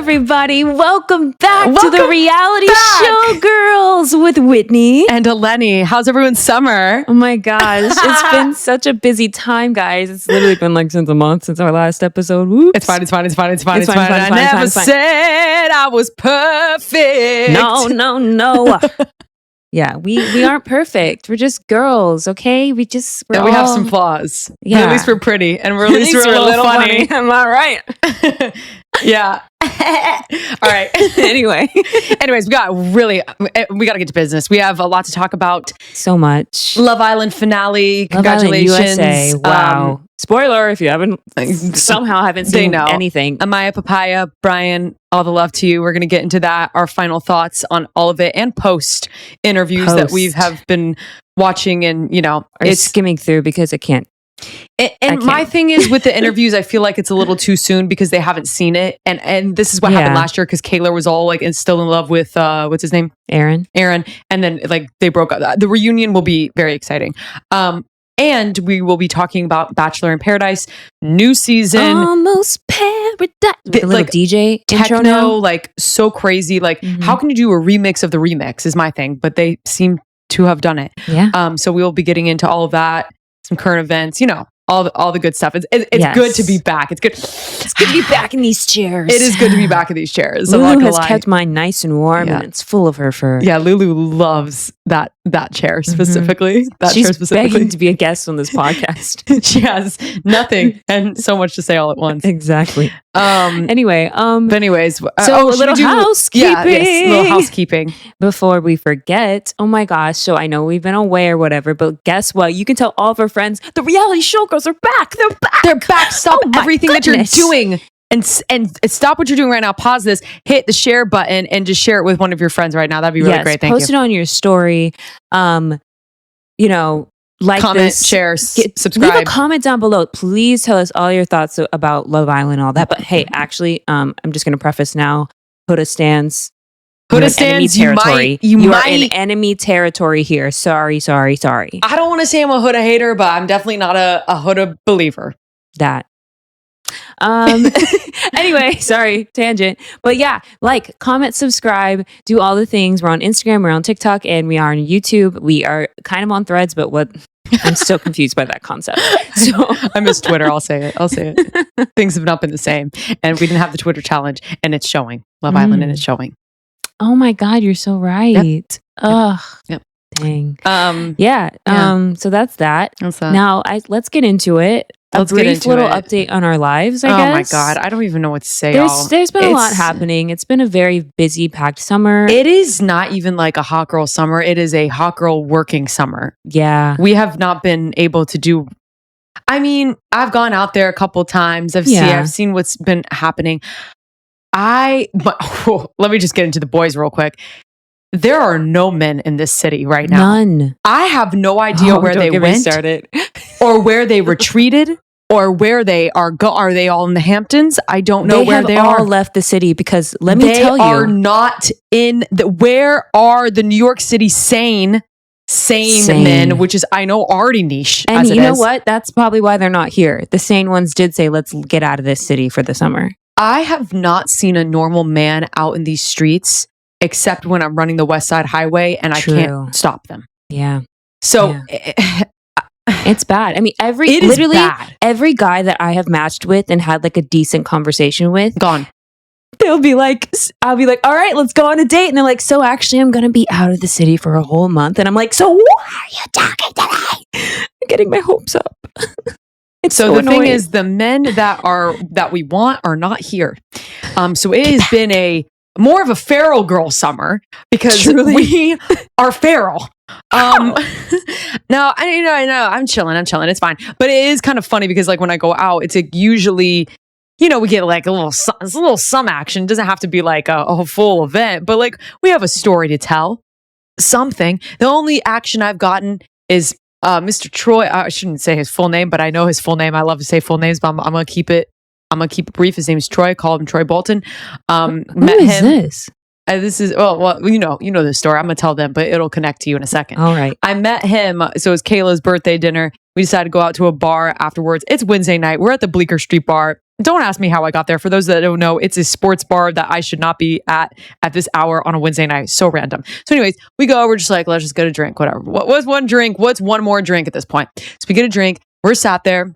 everybody. Welcome back to the reality show Girls with Whitney and Eleni. How's everyone's summer? Oh my gosh, it's been such a busy time, guys. It's literally been like since a month since our last episode. Whoops. It's fine. I never said I was perfect. No. Yeah, we aren't perfect. We're just girls, okay? We have some flaws. Yeah. But at least we're pretty, and we're at least we're a little funny. Am I right? Yeah. All right. Anyways, we got to get to business. We have a lot to talk about. So much. Love Island finale. Congratulations. Love Island USA. Wow. Spoiler if you haven't seen anything. Amaya, Papaya, Bryan, all the love to you. We're going to get into that, our final thoughts on all of it, and post interviews that we have been watching and, skimming through because I can't. And my thing is with the interviews, I feel like it's a little too soon because they haven't seen it. And this is what happened last year because Kayla was all like still in love with, what's his name? Aaron. And then like they broke up. The reunion will be very exciting. And we will be talking about Bachelor in Paradise, new season. Almost Paradise. With a little DJ techno, intro now. like so crazy. Like how can you do a remix of the remix is my thing, but they seem to have done it. Yeah. So we will be getting into all of that, some current events, all the good stuff. It's good to be back. It's good to be back in these chairs. It is good to be back in these chairs. Lulu has kept mine nice and warm, and it's full of her fur. Yeah, Lulu loves that chair specifically. She's begging to be a guest on this podcast. She has nothing and so much to say all at once. Exactly. Anyways, so a little housekeeping. A little housekeeping before we forget. Oh my gosh! So I know we've been away or whatever, but guess what? You can tell all of our friends the reality show girls are back. They're back. Stop everything that you're doing. And stop what you're doing right now. Pause this, hit the share button, and just share it with one of your friends right now. That'd be really great. Thank you. Post it on your story. Like comment, this, share, subscribe. Leave a comment down below. Please tell us all your thoughts about Love Island and all that. But hey, actually, I'm just going to preface now. Huda stands. Enemy territory. You are in enemy territory here. Sorry. I don't want to say I'm a Huda hater, but I'm definitely not a Huda believer. That. Anyway, sorry, tangent. But yeah, like, comment, subscribe, do all the things. We're on Instagram, we're on TikTok, and we are on YouTube. We are kind of on Threads, but I'm still confused by that concept. So I miss Twitter. I'll say it. Things have not been the same. And we didn't have the Twitter challenge, and it's showing. Love Island, and it's showing. Oh my God, you're so right. Yep. Ugh. Yep. Dang. So that's that. Now let's get into it. A brief little update on our lives, I guess. Oh my God. I don't even know what to say. There's been a lot happening. It's been a very busy, packed summer. It is not even like a hot girl summer. It is a hot girl working summer. Yeah. We have not been able to do. I mean, I've gone out there a couple times. I've seen what's been happening. Let me just get into the boys real quick. There are no men in this city right now. None. I have no idea where they went or where they retreated or where they are. Are they all in the Hamptons? I don't know where they are. They have all left the city because let me tell you. They are not in where are the New York City sane men, which is, I know, already niche. And you know what? That's probably why they're not here. The sane ones did say, let's get out of this city for the summer. I have not seen a normal man out in these streets except when I'm running the West Side Highway and I can't stop them. Yeah. So it's bad. I mean, every guy that I have matched with and had like a decent conversation with, gone. I'll be like, all right, let's go on a date. And they're like, so actually I'm going to be out of the city for a whole month. And I'm like, so what are you talking today? I'm getting my hopes up. It's so the annoying. Thing is, the men that we want are not here. So it has been more of a feral girl summer because we are feral. No, I know. I'm chilling. It's fine. But it is kind of funny because like when I go out, it's like usually, we get like a little some action. It doesn't have to be like a full event, but like we have a story to tell. Something. The only action I've gotten is Mr. Troy. I shouldn't say his full name, but I know his full name. I love to say full names, but I'm gonna keep it brief. His name is Troy. Call him Troy Bolton. Who is this? This is you know this story. I'm gonna tell them, but it'll connect to you in a second. All right. I met him. So it was Kayla's birthday dinner. We decided to go out to a bar afterwards. It's Wednesday night. We're at the Bleecker Street Bar. don't ask me how I got there. For those that don't know, it's a sports bar that I should not be at this hour on a Wednesday night. So random. So anyways, we go, we're just like, let's just get a drink, whatever. What was one drink? What's one more drink at this point? So we get a drink. We're sat there.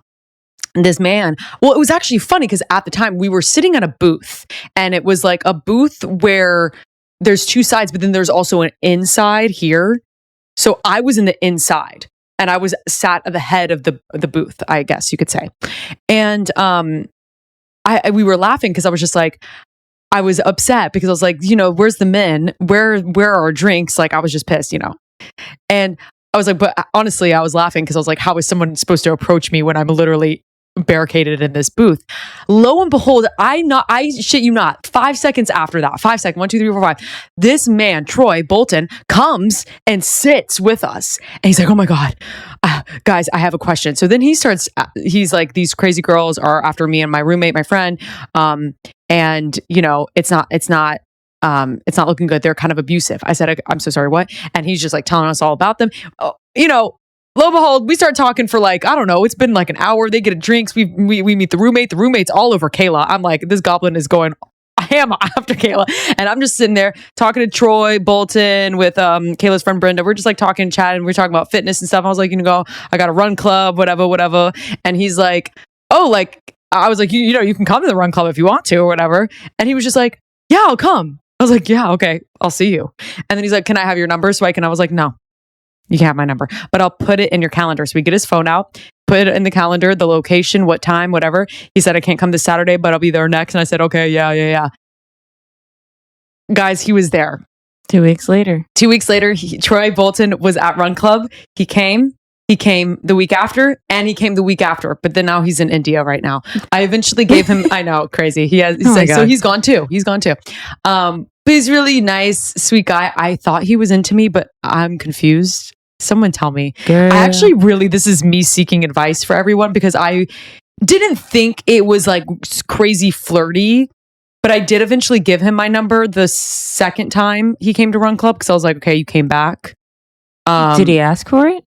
And this man, well, it was actually funny because at the time we were sitting at a booth, and it was like a booth where there's two sides, but then there's also an inside here. So I was in the inside. And I was sat at the head of the booth, I guess you could say. And we were laughing because I was just like, I was upset because I was like, where's the men? Where are our drinks? Like, I was just pissed, And I was like, but honestly, I was laughing because I was like, how is someone supposed to approach me when I'm literally barricaded in this booth? Lo and behold, I shit you not, 5 seconds after that, 5 seconds, 1, 2, 3, 4, 5, this man, Troy Bolton, comes and sits with us. And he's like, oh my God, guys, I have a question. So then he's like, these crazy girls are after me and my roommate, my friend. And it's not looking good. They're kind of abusive. I said, I'm so sorry, what? And he's just like telling us all about them. Lo and behold, we start talking for like, I don't know, it's been like an hour. They get drinks. We meet the roommate. The roommate's all over Kayla. I'm like, this goblin is going ham after Kayla. And I'm just sitting there talking to Troy Bolton with Kayla's friend Brenda. We're just like talking, chatting. We're talking about fitness and stuff. I was like, I got a run club, whatever. And he's like, oh, like, I was like, you can come to the run club if you want to or whatever. And he was just like, yeah, I'll come. I was like, yeah, okay, I'll see you. And then he's like, can I have your number so I can? I was like, no. You can't have my number, but I'll put it in your calendar. So we get his phone out, put it in the calendar, the location, what time, whatever. He said, I can't come this Saturday, but I'll be there next. And I said, okay, yeah. Guys, he was there. 2 weeks later. 2 weeks later, Troy Bolton was at Run Club. He came the week after, and he came the week after, but then now he's in India right now. I eventually gave him, I know, crazy. So he's gone too. But he's really nice, sweet guy. I thought he was into me, but I'm confused. Someone tell me. Girl. I actually this is me seeking advice for everyone because I didn't think it was like crazy flirty, but I did eventually give him my number the second time he came to Run Club because I was like, okay, you came back. Did he ask for it?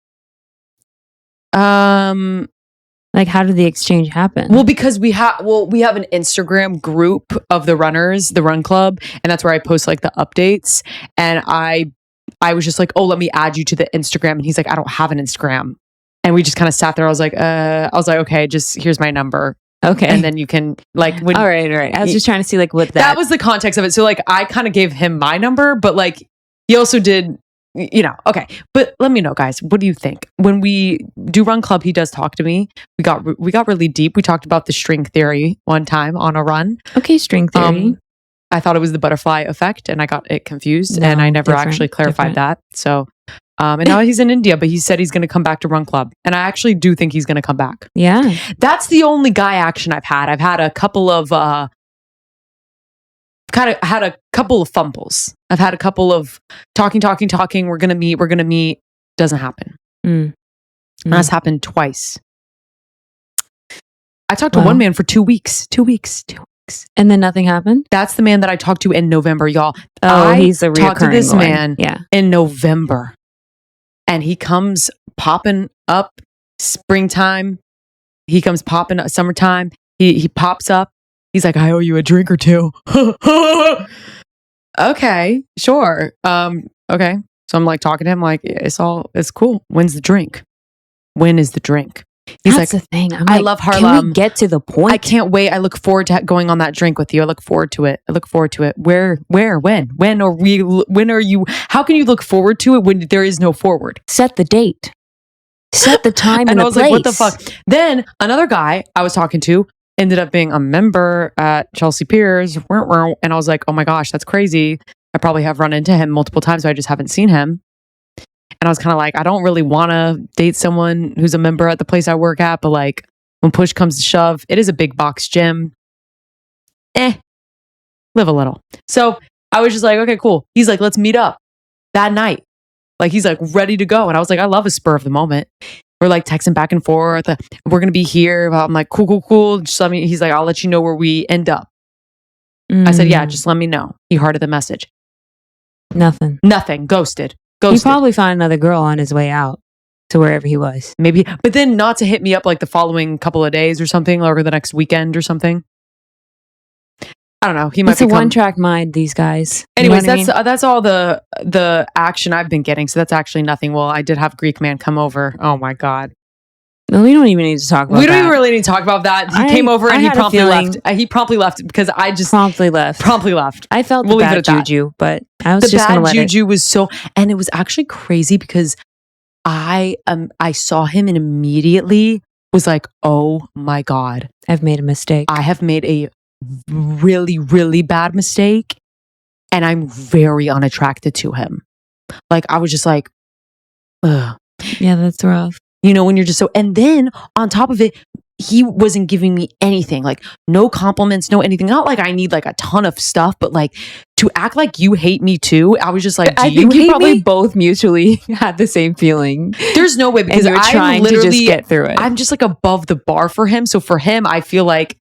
Like, how did the exchange happen? Well, because we have an Instagram group of the runners, the Run Club, and that's where I post like the updates. And I was just like, oh, let me add you to the Instagram. And he's like, I don't have an Instagram. And we just kind of sat there. I was like, okay, just here's my number. Okay. And then you can like, when, all right. I was just trying to see like what that was the context of it. So like, I kind of gave him my number, but like he also did, okay. But let me know, guys, what do you think? When we do Run Club, he does talk to me. We got really deep. We talked about the string theory one time on a run. Okay. String theory. I thought it was the butterfly effect and I got it confused and I never actually clarified that. So, and now he's in India, but he said he's going to come back to Run Club. And I actually do think he's going to come back. Yeah. That's the only guy action I've had. I've had a couple of, fumbles. I've had a couple of talking. We're going to meet. Doesn't happen. That's happened twice. I talked to one man for 2 weeks. 2 weeks. And then nothing happened? That's the man that I talked to in November, y'all. He's a reoccurring talked to this one. man in November. And he comes popping up springtime. He comes popping up summertime. He pops up. He's like, I owe you a drink or two. Okay, sure. Okay. So I'm like talking to him like, it's cool. When's the drink? When is the drink? He's That's like, the thing. I love Harlem. Can we get to the point? I can't wait. I look forward to going on that drink with you. I look forward to it. Where, when are you? How can you look forward to it when there is no forward? Set the date. Set the time and I was the place. like, what the fuck? Then another guy I was talking to ended up being a member at Chelsea Piers. And I was like, oh my gosh, that's crazy. I probably have run into him multiple times, but I just haven't seen him. And I was kind of like, I don't really want to date someone who's a member at the place I work at, but like when push comes to shove, it is a big box gym. Live a little. So I was just like, okay, cool. He's like, let's meet up that night. Like he's like ready to go. And I was like, I love a spur of the moment. We're like texting back and forth. We're going to be here. I'm like, cool. Just let me, he's like, I'll let you know where we end up. I said, yeah, just let me know. He hearted the message. Nothing. Ghosted. He probably found another girl on his way out. to wherever he was. Maybe, but then not to hit me up like the following couple of days or something, or the next weekend or something. I don't know. He might be a one-track mind, these guys. Anyways, that's all the action I've been getting. So that's actually nothing. Well, I did have Greek man come over. Oh my God. No, we don't even need to talk about that. We don't even really need to talk about that. He came over and he promptly left. He promptly left because I just promptly left. I felt the bad juju, but I was just going to let it. The bad juju was and it was actually crazy because I saw him and immediately was like, oh my God. I've made a mistake. I have made a really, really bad mistake. And I'm very unattracted to him. Like, I was just like, ugh. Yeah, that's rough. You know, when you're just and then on top of it, he wasn't giving me anything, like no compliments, no anything. Not like I need like a ton of stuff, but like to act like you hate me too. I was just like, I think you probably both mutually had the same feeling. There's no way because I'm trying to just get through it. I'm just like above the bar for him. So for him, I feel like,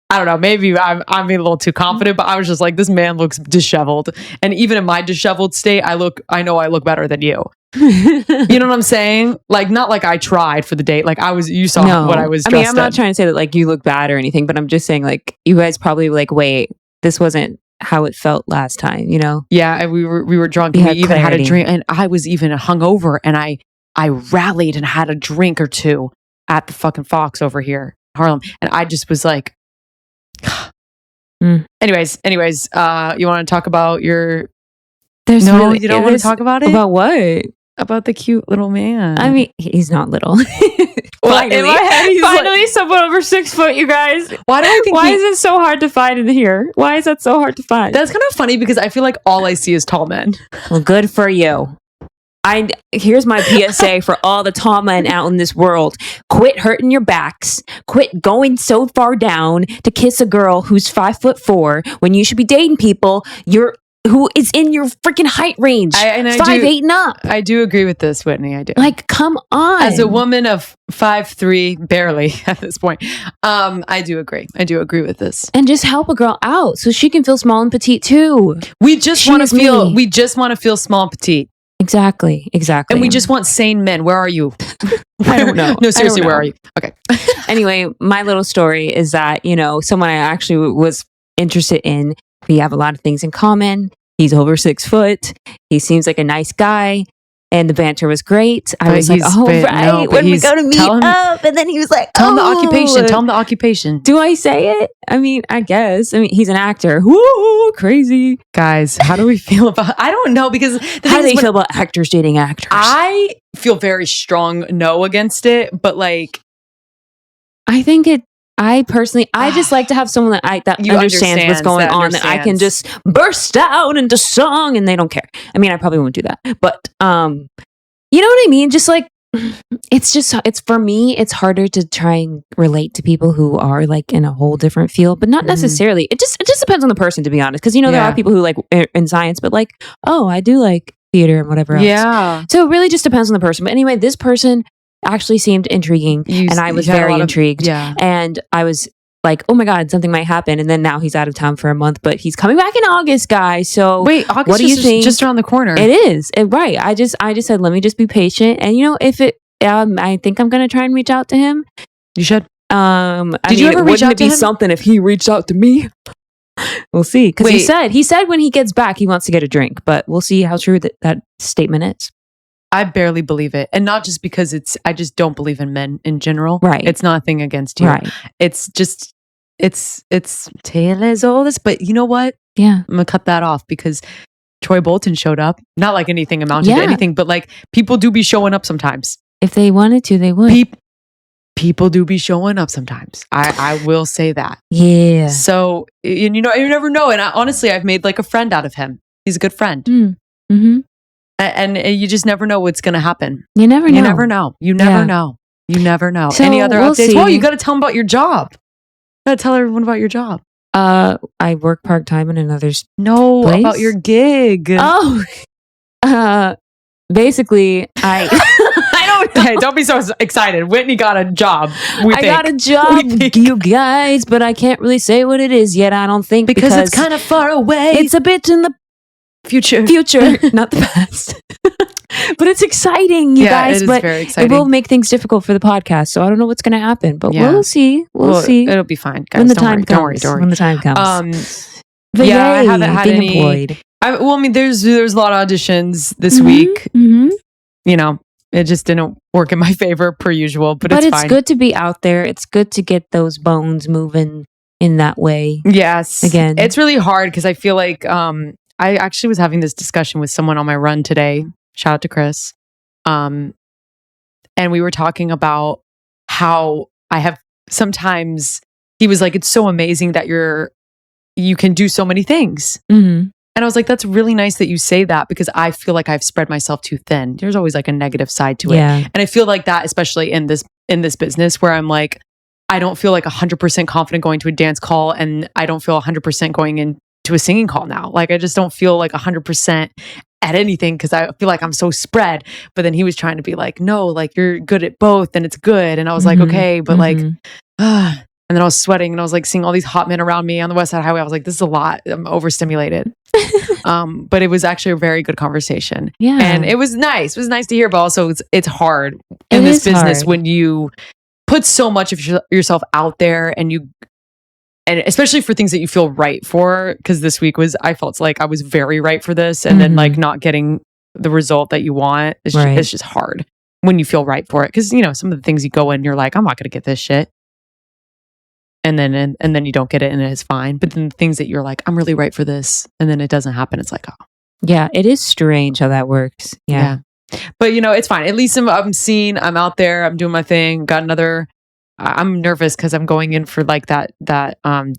I don't know, maybe I'm being a little too confident, but I was just like, this man looks disheveled. And even in my disheveled state, I know I look better than you. You know what I'm saying? Like, not like I tried for the date. Like you saw what I was dressed I'm not trying to say that like you look bad or anything, but I'm just saying like you guys probably like, wait, this wasn't how it felt last time, you know? Yeah, and we were drunk and we even had a drink and I was even hungover and I rallied and had a drink or two at the fucking Fox over here in Harlem. And I just was like, Anyways, you want to talk about your... you don't want to talk about it? About what? About the cute little man. I mean, he's not little. Finally, in my head, finally someone over 6 foot, you guys. Why is it so hard to find in here? Why is that so hard to find? That's kind of funny because I feel like all I see is tall men. Well, good for you. Here's my PSA for all the tall men out in this world. Quit hurting your backs. Quit going so far down to kiss a girl who's 5'4" when you should be dating people who is in your freaking height range. 5'8" and up. I do agree with this, Whitney. I do. Like, come on. As a woman of 5'3", barely at this point, I do agree. I do agree with this. And just help a girl out so she can feel small and petite too. We just want to feel small and petite. Exactly. And we just want sane men. Where are you? I don't know. No, seriously, where are you? Okay. Anyway, my little story is that, someone I actually was interested in, we have a lot of things in common. He's over 6 foot. He seems like a nice guy. And the banter was great. I was like, when we go to meet up. And then he was like, Tell him the occupation. Do I say it? I mean, I guess. I mean, he's an actor. Woo, crazy. Guys, how do we feel about... I don't know because... How do they feel about actors dating actors? I feel very strong no against it. But like... I personally, I just like to have someone that understands what's going on, that I can just burst out into song and they don't care. I mean, I probably won't do that, but you know what I mean? Just like, it's for me, it's harder to try and relate to people who are like in a whole different field, but not necessarily. It just depends on the person, to be honest. Cause there are people who like in science, but like, oh, I do like theater and whatever else. Yeah. So it really just depends on the person. But anyway, this person actually seemed intriguing and I was very intrigued. And I was like, oh my God, something might happen. And then now he's out of town for a month, but he's coming back in August, guys. So wait, August, what do you think? Just around the corner. It is. Right. I just said, let me just be patient. And I think I'm going to try and reach out to him. You should. Did you ever reach out to him? Wouldn't it be something if he reached out to me? We'll see. Because he said when he gets back, he wants to get a drink, but we'll see how true that statement is. I barely believe it. And not just because I just don't believe in men in general. Right. It's nothing against you. Right. It's just, it's tale as old as, but you know what? Yeah. I'm going to cut that off because Troy Bolton showed up. Not like anything amounted to anything, but like people do be showing up sometimes. If they wanted to, they would. People do be showing up sometimes. I will say that. Yeah. So, and you never know. And honestly, I've made like a friend out of him. He's a good friend. Mm-hmm. And you just never know what's going to happen. You never know. You never know. You never know. You never know. So any other we'll updates? See. Well, you got to tell them about your job. You got to tell everyone about your job. I work part-time in another place. About your gig. Oh. Basically, I don't know. Hey, don't be so excited. Whitney got a job. I got a job, you guys, but I can't really say what it is yet. I don't think because it's kind of far away. It's a bit in the future, not the past. But it's exciting, you guys. It is but very exciting. It will make things difficult for the podcast. So I don't know what's going to happen, but we'll see. We'll see. It'll be fine, guys. When the time comes. Don't worry. When the time comes. But yay, I haven't had being any. Employed. There's a lot of auditions this week. Mm-hmm. You know, it just didn't work in my favor per usual, but it's fine. Good to be out there. It's good to get those bones moving in that way. Yes. Again, it's really hard because I feel like I actually was having this discussion with someone on my run today. Shout out to Chris. And we were talking about how I have sometimes, he was like, it's so amazing that you can do so many things. Mm-hmm. And I was like, that's really nice that you say that, because I feel like I've spread myself too thin. There's always like a negative side to it. And I feel like that, especially in this business, where I'm like, I don't feel like 100% confident going to a dance call, and I don't feel 100% going into a singing call now. Like, I just don't feel like 100% at anything, because I feel like I'm so spread. But then he was trying to be like, no, like, you're good at both and it's good. And I was like, okay, but like, and then I was sweating, and I was like seeing all these hot men around me on the West Side Highway. I was like, this is a lot. I'm overstimulated. But it was actually a very good conversation. Yeah. And it was nice. It was nice to hear, but also it's hard in this business when you put so much of yourself out there, and especially for things that you feel right for. Because this week I felt like I was very right for this, and then like not getting the result that you want. It's just hard when you feel right for it. Because, you know, some of the things you go in, you're like, I'm not going to get this shit. And then you don't get it, and it's fine. But then the things that you're like, I'm really right for this, and then it doesn't happen. It's like, oh. Yeah, it is strange how that works. Yeah. But, you know, it's fine. At least I'm seen. I'm out there. I'm doing my thing. Got another. I'm nervous because I'm going in for like that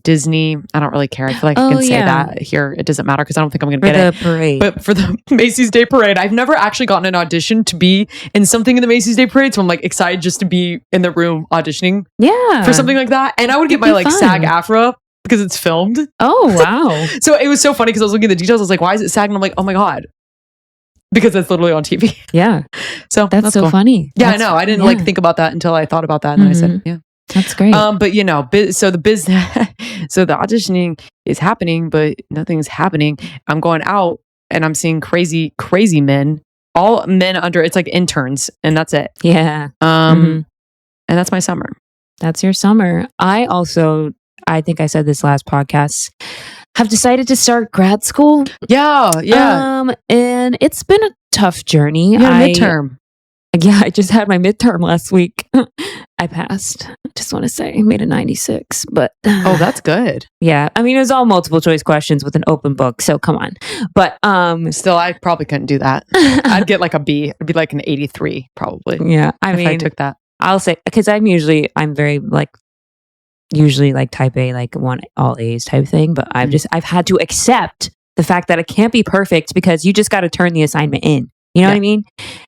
Disney. I don't really care. I feel like I can say that here. It doesn't matter because I don't think I'm going to get it. Parade. But for the Macy's Day Parade, I've never actually gotten an audition to be in something in the Macy's Day Parade. So I'm like excited just to be in the room auditioning. Yeah. For something like that. And I would get my like SAG AFTRA because it's filmed. Oh, wow. So it was so funny because I was looking at the details. I was like, why is it SAG? And I'm like, oh my God. Because it's literally on TV. Yeah. So that's so cool. funny. Yeah, I know. I didn't like think about that until I thought about that. And I said, yeah. That's great. But you know, so the business, so the auditioning is happening, but nothing's happening. I'm going out and I'm seeing crazy, crazy men, all men under, it's like interns, and that's it. Yeah. And that's my summer. That's your summer. I think I said this last podcast, have decided to start grad school. Yeah. And it's been a tough journey. Midterm. Yeah, I just had my midterm last week. I passed. I just want to say I made a 96, but oh, that's good. Yeah, I mean, it was all multiple choice questions with an open book, so come on. But still, I probably couldn't do that. I'd get like a B. It'd be like an 83 probably. Yeah, I took that. I'll say, because I'm very like type A, like want all A's type thing, but I've had to accept the fact that it can't be perfect because you just got to turn the assignment in. You know what I mean?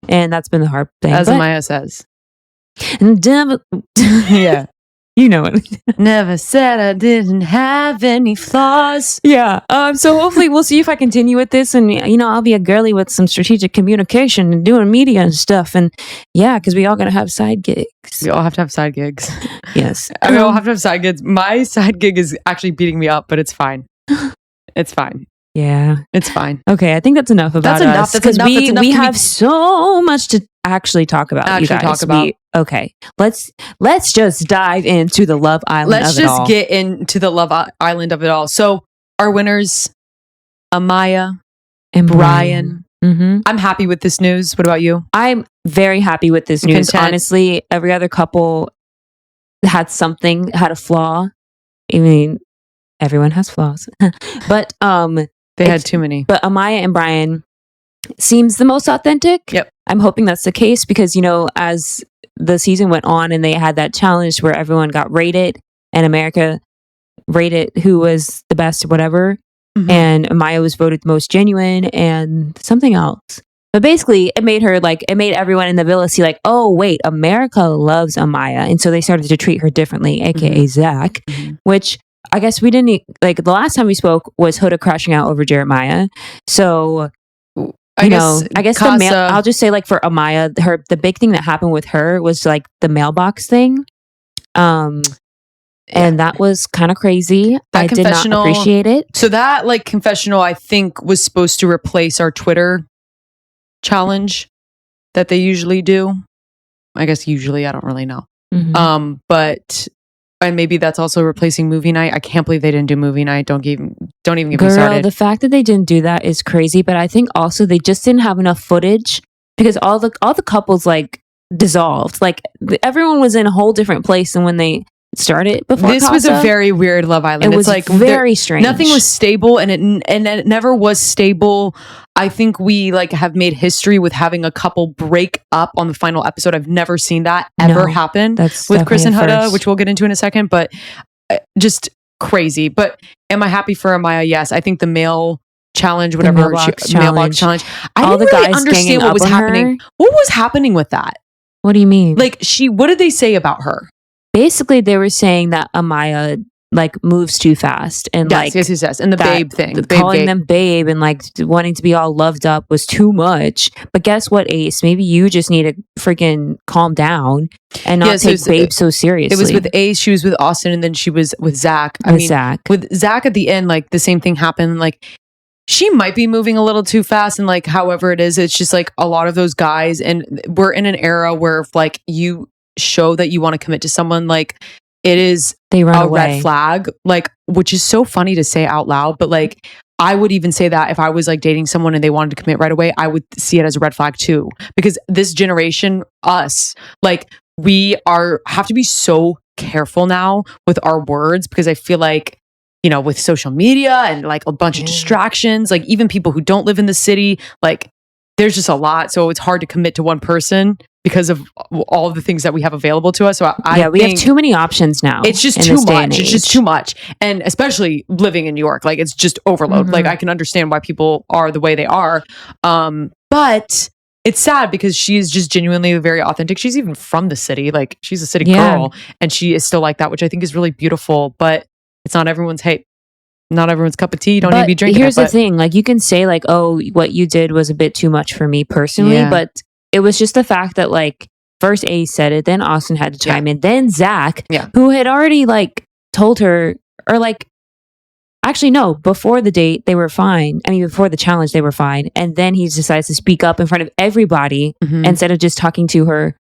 And that's been the hard thing. As Amaya says. Yeah. You know it. Never said I didn't have any flaws. Yeah. So hopefully we'll see if I continue with this, and you know, I'll be a girly with some strategic communication and doing media and stuff. And yeah, because we all gotta have side gigs. We all have to have side gigs. Yes. We all have to have side gigs. My side gig is actually beating me up, but it's fine. It's fine. Yeah, it's fine. Okay, I think that's enough about us. That's enough. We have so much to actually talk about. Okay, let's just dive into the Love Island. Let's just get into the Love Island of it all. So our winners, Amaya and Bryan. Mm-hmm. I'm happy with this news. What about you? I'm very happy with this news. Content. Honestly, every other couple had a flaw. I mean, everyone has flaws, but they had too many. But Amaya and Bryan seems the most authentic. Yep. I'm hoping that's the case because, you know, as the season went on and they had that challenge where everyone got rated and America rated who was the best or whatever. Mm-hmm. And Amaya was voted the most genuine and something else. But basically it made everyone in the villa see like, oh, wait, America loves Amaya. And so they started to treat her differently, aka Zach, which I guess we didn't like. The last time we spoke was Huda crashing out over Jeremiah. So I guess the mail. I'll just say like for Amaya, the big thing that happened with her was like the mailbox thing, and that was kind of crazy. I did not appreciate it. So that like confessional, I think, was supposed to replace our Twitter challenge. that they usually do. I guess usually, I don't really know. But and maybe that's also replacing movie night. I can't believe they didn't do movie night. Don't even get me started. The fact that they didn't do that is crazy. But I think also they just didn't have enough footage because all the couples like dissolved. Like everyone was in a whole different place than when they started before. This was a very weird Love Island. It was like very strange. Nothing was stable, and it never was stable. I think we like have made history with having a couple break up on the final episode. I've never seen that ever happen with Chris and Huda, which we'll get into in a second. But just crazy. But am I happy for Amaya? Yes, I think the mail challenge, whatever mailbox challenge. I didn't really understand what was happening. What was happening with that? What do you mean? Like what did they say about her? Basically, they were saying that Amaya like moves too fast and yes, and the babe thing, calling them babe and like wanting to be all loved up was too much. But guess what, Ace? Maybe you just need to freaking calm down and not take babe so seriously. It was with Ace, she was with Austin, and then she was with Zach. With Zach at the end, like the same thing happened. Like she might be moving a little too fast, and like however it is, it's just like a lot of those guys, and we're in an era where if like you show that you want to commit to someone, like it is they run away. Red flag, like, which is so funny to say out loud, but like I would even say that if I was like dating someone and they wanted to commit right away, I would see it as a red flag too, because this generation, us, like we have to be so careful now with our words, because I feel like, you know, with social media and like a bunch of distractions, like even people who don't live in the city, like there's just a lot, so it's hard to commit to one person because of all of the things that we have available to us. So we have too many options now. It's just too much. It's just too much. And especially living in New York, like it's just overload. Like I can understand why people are the way they are. But it's sad because she is just genuinely very authentic. She's even from the city. Like she's a city girl and she is still like that, which I think is really beautiful, but it's not everyone's not everyone's cup of tea. You don't need to be drinking Here's the thing. Like you can say like, oh, what you did was a bit too much for me personally, but it was just the fact that like first Ace said it, then Austin had to chime in, then Zach, who had already like told her, or like, actually no, before the date they were fine. I mean, before the challenge they were fine, and then he decides to speak up in front of everybody instead of just talking to her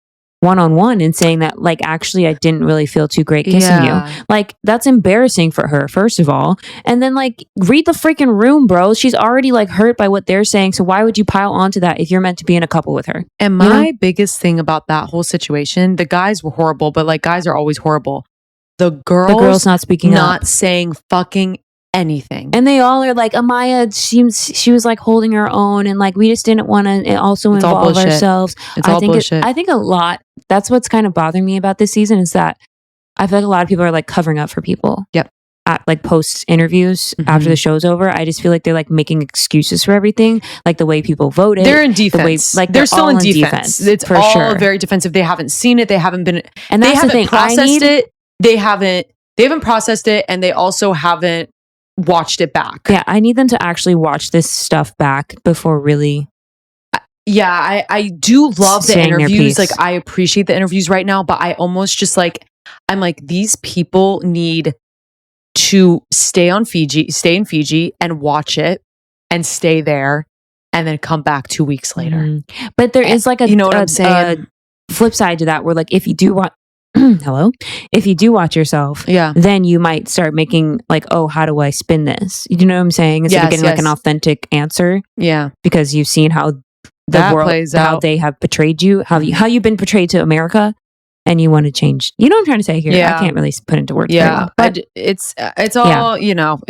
one-on-one and saying that like, actually I didn't really feel too great kissing you. Like that's embarrassing for her, first of all, and then like read the freaking room, bro. She's already like hurt by what they're saying, so why would you pile onto that if you're meant to be in a couple with her? And my biggest thing about that whole situation, the guys were horrible, but like guys are always horrible. The girls not speaking not up, saying fucking anything, and they all are like, Amaya, she was like holding her own, and like we just didn't want to also involve ourselves. I think a lot. That's what's kind of bothering me about this season is that I feel like a lot of people are like covering up for people. At like post interviews after the show's over, I just feel like they're like making excuses for everything, like the way people voted. They're in defense. They're still in defense. It's for all sure. Very defensive. They haven't seen it. They haven't been, and that's the thing. Processed it. They haven't processed it, and they also haven't watched it back. Yeah, I need them to actually watch this stuff back before really. Yeah, I do love the interviews. Like I appreciate the interviews right now, but I almost just like, I'm like, these people need to stay in Fiji and watch it and stay there and then come back 2 weeks later. But there is like you know what I'm saying? Flip side to that, where like if you do watch if you do watch yourself, then you might start making like, oh, how do I spin this? You know what I'm saying? Instead of getting like an authentic answer. Yeah. Because you've seen how the world plays out, how they have betrayed you, how you've been portrayed to America, and you want to change. You know what I'm trying to say here? I can't really put into words. But it's all, you know,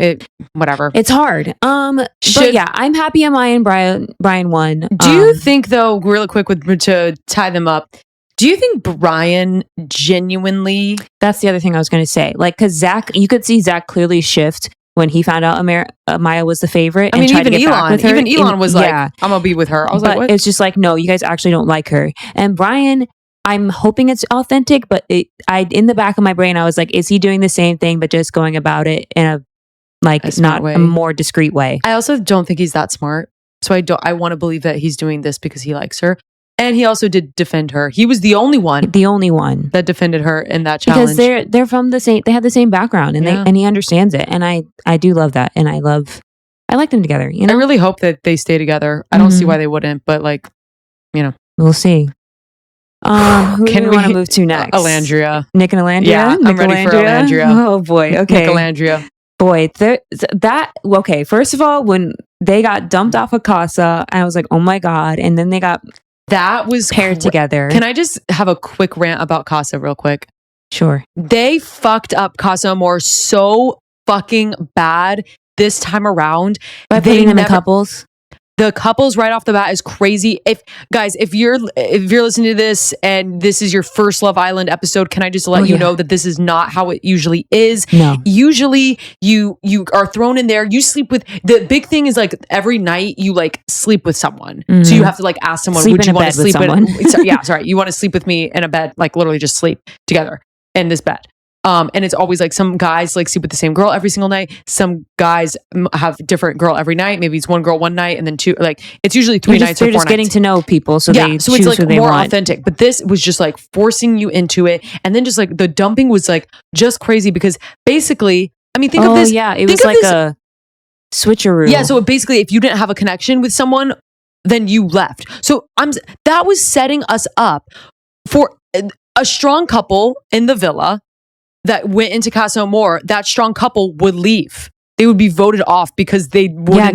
whatever. It's hard. But yeah, I'm happy Amaya and Bryan won. Do you think though, really quick to tie them up, do you think Bryan genuinely? That's the other thing I was going to say. Like, because Zach, you could see Zach clearly shift when he found out Amaya was the favorite. I mean, even Elon was like, I'm gonna be with her. I was like, what? It's just like, no, you guys actually don't like her. And Bryan, I'm hoping it's authentic, but in the back of my brain, I was like, is he doing the same thing but just going about it in a more discreet way? I also don't think he's that smart, so I want to believe that he's doing this because he likes her. And he also did defend her. He was the only one that defended her in that challenge. Because they're from the same, they have the same background, and and he understands it. And I do love that. And I like them together. You know? I really hope that they stay together. I don't see why they wouldn't, but like, you know. We'll see. Who do we want to move to next? Olandria. Nick and Olandria? Yeah, I'm ready for Olandria. Oh boy, okay. Nicolandria. Boy, okay, first of all, when they got dumped off of Casa, I was like, oh my God. And then they got paired together. Can I just have a quick rant about Casa real quick? Sure. They fucked up Casa Amor so fucking bad this time around. By putting them in couples? The couples right off the bat is crazy. If you're listening to this and this is your first Love Island episode, can I just let you know that this is not how it usually is? No. Usually you are thrown in there. You sleep with, the big thing is like every night you like sleep with someone. Mm-hmm. So you have to like ask someone, would you want to sleep with you want to sleep with me in a bed, like literally just sleep together in this bed. And it's always like some guys like sleep with the same girl every single night. Some guys have different girl every night. Maybe it's one girl one night and then two. Like it's usually three nights. They're just getting to know people, so they so it's like more authentic. But this was just like forcing you into it, and then just like the dumping was like just crazy because basically, I mean, think of this. Yeah, it was like a switcheroo. Yeah, so basically, if you didn't have a connection with someone, then you left. So that was setting us up for a strong couple in the villa that went into Casa Amor. That strong couple would leave. They would be voted off because they wouldn't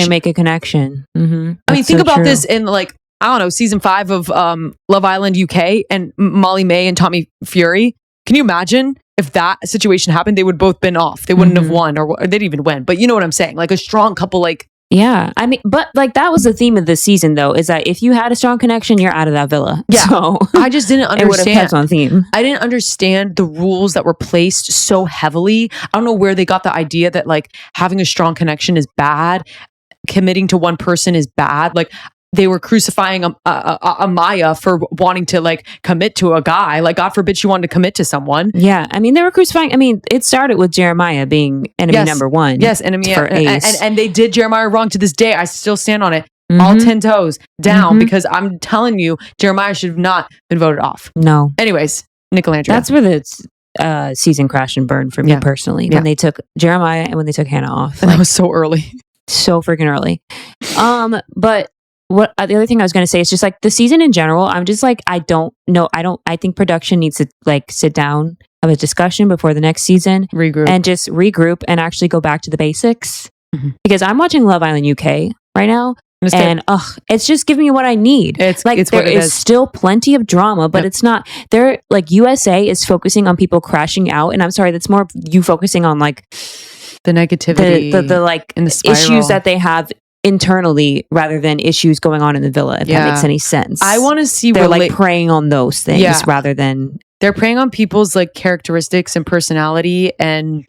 make a connection. Mm-hmm. I mean, think about this in like, I don't know, season 5 of Love Island UK and Molly May and Tommy Fury. Can you imagine if that situation happened? They would both been off. They wouldn't have won or they didn't even win. But you know what I'm saying? Like a strong couple, like. Yeah, I mean, but like that was the theme of the season, though, is that if you had a strong connection, you're out of that villa. Yeah, so I just didn't understand. It would have kept on theme. I didn't understand the rules that were placed so heavily. I don't know where they got the idea that like having a strong connection is bad, committing to one person is bad. Like they were crucifying Amaya for wanting to like commit to a guy. Like God forbid she wanted to commit to someone. Yeah, I mean they were crucifying. I mean it started with Jeremiah being enemy number one. Yes, enemy for Ace. And they did Jeremiah wrong to this day. I still stand on it. All 10 toes down because I'm telling you, Jeremiah should have not been voted off. No. Anyways, Nicolandria. That's where the season crashed and burned for me personally. When they took Jeremiah and when they took Hannah off. And that was so early. So freaking early. But what the other thing I was going to say is just like the season in general, I'm just like, I don't know. I think production needs to like sit down, have a discussion before the next season, regroup and actually go back to the basics. Because I'm watching Love Island UK right now. And it's just giving me what I need. It's there is still plenty of drama, but it's not there. Like USA is focusing on people crashing out. And I'm sorry, that's more you focusing on like the negativity, the like in the issues that they have internally rather than issues going on in the villa, if that makes any sense. I want to see they're like preying on those things rather than they're preying on people's like characteristics and personality, and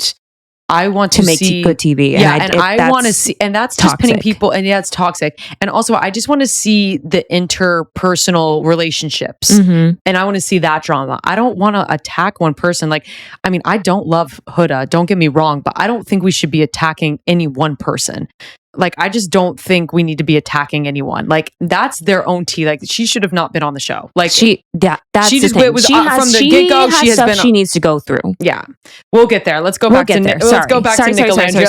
I want to make see good TV. I want to see, and that's just pinning people, and it's toxic. And also, I just want to see the interpersonal relationships, and I want to see that drama. I don't want to attack one person. Like, I mean, I don't love Huda. Don't get me wrong, but I don't think we should be attacking any one person. Like, I just don't think we need to be attacking anyone. Like, that's their own tea. Like, she should have not been on the show. Like, that's she just the was from the get go. She has been. She needs to go through. Yeah, we'll get there. Let's go back to Nicolandria.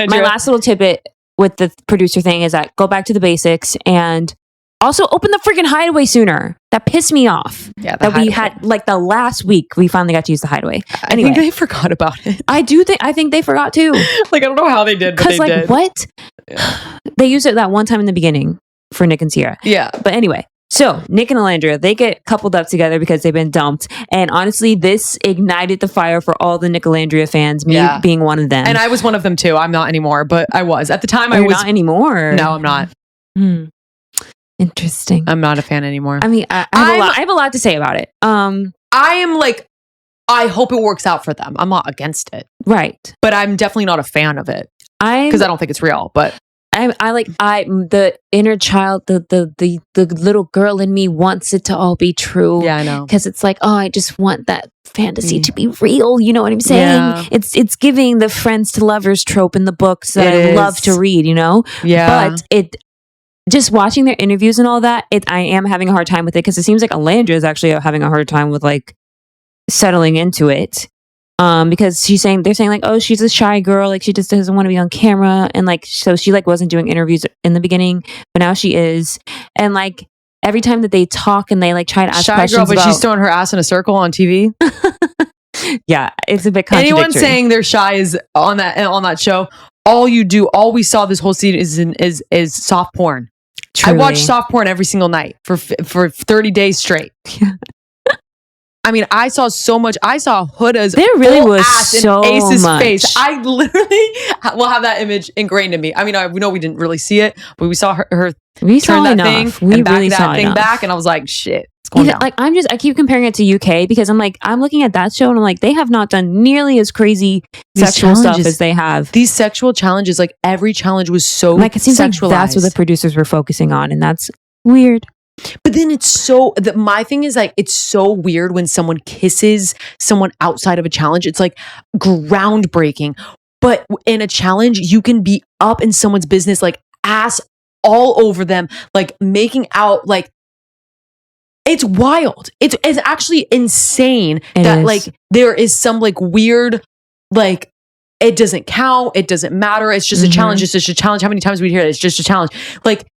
My last little tidbit with the producer thing is that go back to the basics and also open the freaking hideaway sooner. That pissed me off. Yeah, that we had like the last week we finally got to use the hideaway. Anyway, I think they forgot about it. I think they forgot too. Like I don't know how they did, but they did. What? Yeah. They used it that one time in the beginning for Nick and Cierra. Yeah. But anyway, so Nick and Olandria, they get coupled up together because they've been dumped. And honestly, this ignited the fire for all the Nicolandria fans, me being one of them. And I was one of them too. I'm not anymore, but I was. At the time, I was not anymore. No, I'm not. Interesting. I'm not a fan anymore. I mean, I have a lot to say about it. I am like, I hope it works out for them. I'm not against it. Right. But I'm definitely not a fan of it. Because I don't think it's real. But the inner child, the little girl in me wants it to all be true. Yeah, I know. Because it's like, I just want that fantasy to be real. You know what I'm saying? Yeah. It's giving the friends to lovers trope in the books that I love to read, you know? Yeah. But just watching their interviews and all that, I am having a hard time with it because it seems like Olandria is actually having a hard time with like settling into it. Because they're saying like, oh, she's a shy girl, like she just doesn't want to be on camera, and like so she like wasn't doing interviews in the beginning, but now she is, and like every time that they talk and they like try to ask shy questions girl, but about, she's throwing her ass in a circle on TV. yeah, it's a bit contradictory. Anyone saying they're shy is on that show. All we saw this whole season is soft porn. Truly. I watch soft porn every single night for 30 days straight. Yeah. I mean, I saw so much. I saw Huda's there really full was ass so in Ace's much. face. I literally will have that image ingrained in me. I mean, we know we didn't really see it, but we saw her we turn saw that enough. thing We and back really that saw thing enough. back, and I was like, shit, it's going down. Like I keep comparing it to UK because I'm looking at that show and I'm like, they have not done nearly as crazy sexual stuff as they have. These sexual challenges, like every challenge was so like it seems sexualized. like that's what the producers were focusing on, and that's weird. But then it's so, my thing is like, it's so weird when someone kisses someone outside of a challenge. It's like groundbreaking. But in a challenge, you can be up in someone's business, like ass all over them, like making out, like it's wild. It's actually insane like there is some like weird, like it doesn't count. It doesn't matter. It's just a challenge. It's just a challenge. How many times we hear it? It's just a challenge. Like,